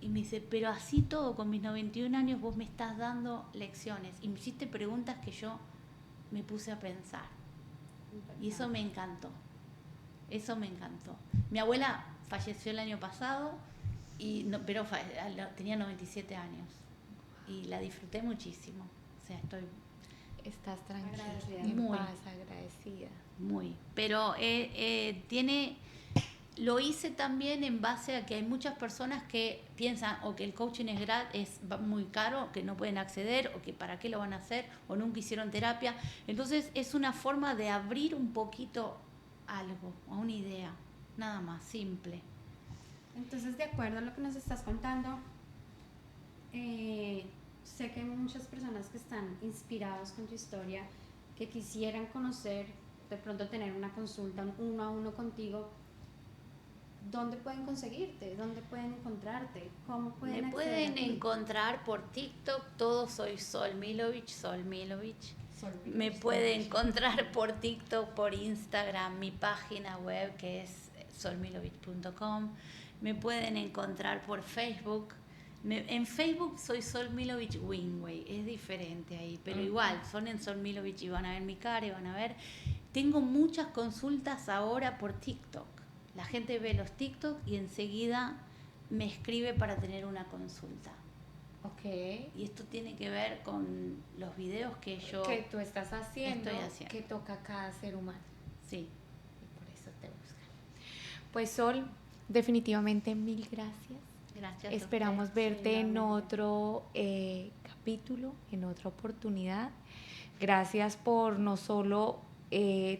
Y me dice, pero así todo, con mis 91 años vos me estás dando lecciones y me hiciste preguntas que yo me puse a pensar. Y eso me encantó. Eso me encantó. Mi abuela falleció el año pasado, pero tenía 97 años. Y la disfruté muchísimo. O sea, Estás tranquila, agradecida. en Muy. paz, agradecida. Muy. Pero lo hice también en base a que hay muchas personas que piensan o que el coaching es muy caro, que no pueden acceder, o que para qué lo van a hacer, o nunca hicieron terapia. Entonces es una forma de abrir un poquito algo, a una idea, nada más, simple. Entonces, de acuerdo a lo que nos estás contando, sé que hay muchas personas que están inspirados con tu historia, que quisieran conocer, de pronto tener una consulta uno a uno contigo. ¿Dónde pueden conseguirte? ¿Dónde pueden encontrarte? ¿Cómo pueden Me acceder pueden a ti? encontrar por TikTok, todo soy Sol Milovich. Me Sol pueden encontrar por TikTok, por Instagram, mi página web que es solmilovich.com. Me pueden encontrar por Facebook. En Facebook soy Sol Milovich Wingway, es diferente ahí, pero igual, son en Sol Milovich y van a ver mi cara y van a ver. Tengo muchas consultas ahora por TikTok. La gente ve los TikTok y enseguida me escribe para tener una consulta. Ok. Y esto tiene que ver con los videos que yo Que tú estás haciendo, estoy haciendo. que toca a cada ser humano. Sí. Y por eso te buscan. Pues Sol, definitivamente mil gracias. Gracias. a Esperamos ustedes. verte en igualmente. otro capítulo, en otra oportunidad. Gracias por no solo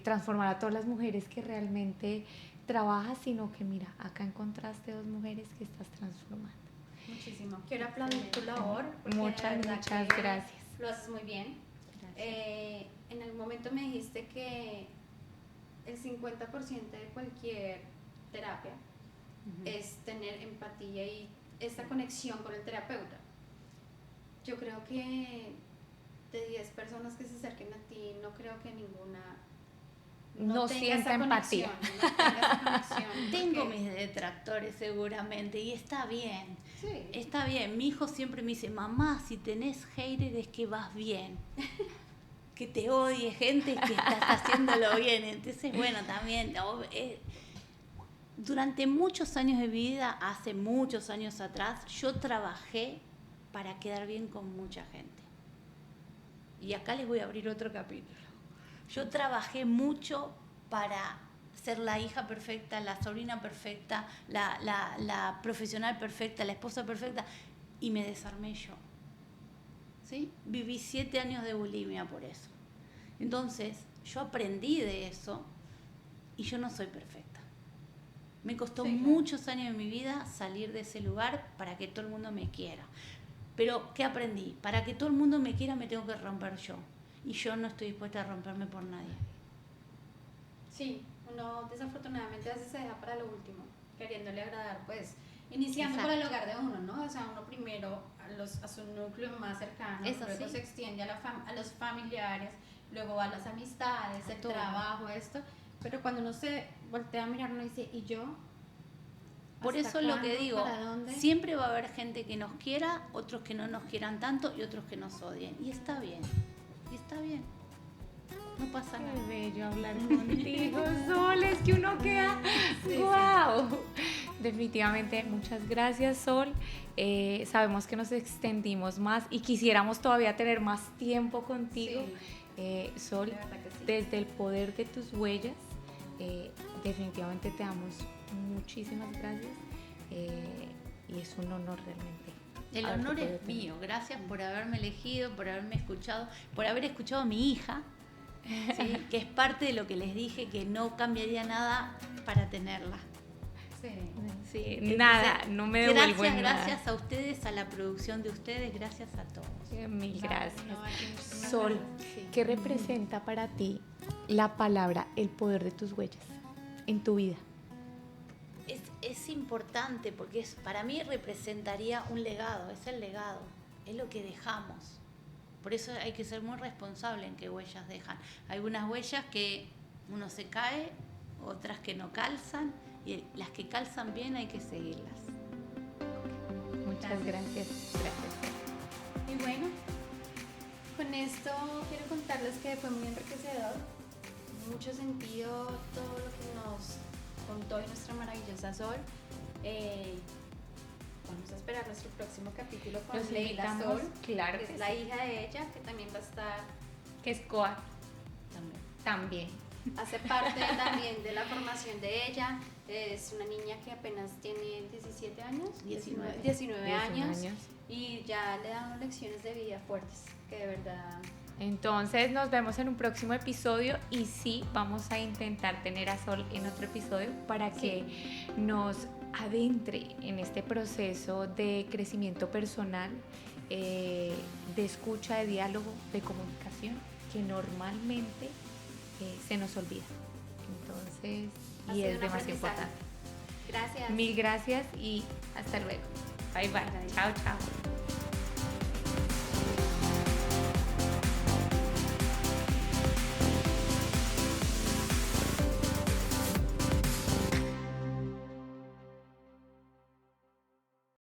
transformar a todas las mujeres que realmente trabajas, sino que mira, acá encontraste dos mujeres que estás transformando. Muchísimo. Quiero aplaudir tu labor. porque Muchas, de verdad muchas que gracias. Lo haces muy bien. Gracias. En algún momento me dijiste que el 50% de cualquier terapia es tener empatía y esta conexión con el terapeuta. Yo creo que de 10 personas que se acerquen a ti, no creo que ninguna No tenga sienta esa empatía. conexión, no tenga esa conexión, Tengo porque- mis detractores seguramente y está bien. Sí. Está bien. Mi hijo siempre me dice, mamá, si tenés hater es que vas bien. Que te odie gente que estás haciéndolo bien. Entonces, bueno, también... Durante muchos años de mi vida, hace muchos años atrás, yo trabajé para quedar bien con mucha gente. Y acá les voy a abrir otro capítulo. Yo trabajé mucho para ser la hija perfecta, la sobrina perfecta, la profesional perfecta, la esposa perfecta, y me desarmé yo. ¿Sí? Viví 7 años de bulimia por eso. Entonces, yo aprendí de eso y yo no soy perfecta. Me costó Sí, claro. muchos años de mi vida salir de ese lugar para que todo el mundo me quiera. Pero, ¿qué aprendí? Para que todo el mundo me quiera me tengo que romper yo. Y yo no estoy dispuesta a romperme por nadie. Sí, uno desafortunadamente a veces se deja para lo último, queriéndole agradar, pues, iniciando por el Exacto. hogar de uno, ¿no? O sea, uno primero a su núcleo más cercano, Eso luego sí. se extiende a los familiares, luego a las amistades, A el todo. trabajo, esto, pero cuando uno se voltea a mirar, uno dice, ¿y yo? Por ¿Hasta eso lo que cuándo? digo, ¿Para dónde? siempre va a haber gente que nos quiera, otros que no nos quieran tanto y otros que nos odien. Y está bien. Y está bien. No pasa Qué nada. bello hablar contigo, Sol, es que uno queda, Sí, wow. Definitivamente, muchas gracias, Sol. Sabemos que nos extendimos más y quisiéramos todavía tener más tiempo contigo. Sol, de verdad que sí. desde el poder de tus huellas, definitivamente te damos muchísimas gracias y es un honor realmente. El haberte honor podido es tener. mío. Gracias por haberme elegido, por haberme escuchado, por haber escuchado a mi hija, ¿sí? Que es parte de lo que les dije, que no cambiaría nada para tenerla. Sí. Sí, Entonces, nada, no me devuelvo en nada. Gracias a ustedes, a la producción de ustedes, gracias a todos. Mil gracias. No, aquí muchísimas Sol, gracias. Sí. ¿qué representa para ti la palabra, el poder de tus huellas en tu vida? Es importante porque para mí representaría un legado, es el legado, es lo que dejamos. Por eso hay que ser muy responsable en qué huellas dejan. Hay unas huellas que uno se cae, otras que no calzan, y las que calzan bien hay que seguirlas. Muchas gracias. Y bueno, con esto quiero contarles que fue muy enriquecedor. mucho sentido todo lo que nos contó hoy nuestra maravillosa Sol. Vamos a esperar nuestro próximo capítulo con Los Leila invitamos, Sol, claro que que es la sí. hija de ella, que también va a estar Que es Coa también. también. Hace parte también de la formación de ella. Es una niña que apenas tiene 17 años, 19 años, y ya le dan lecciones de vida fuertes, que de verdad... Entonces nos vemos en un próximo episodio y sí, vamos a intentar tener a Sol en otro episodio para que nos adentre en este proceso de crecimiento personal, de escucha, de diálogo, de comunicación, que normalmente se nos olvida. Entonces, Ha y sido es un demasiado aprendizaje. importante. Gracias. Mil gracias y hasta luego. Bye bye. Bye. Chao, chao.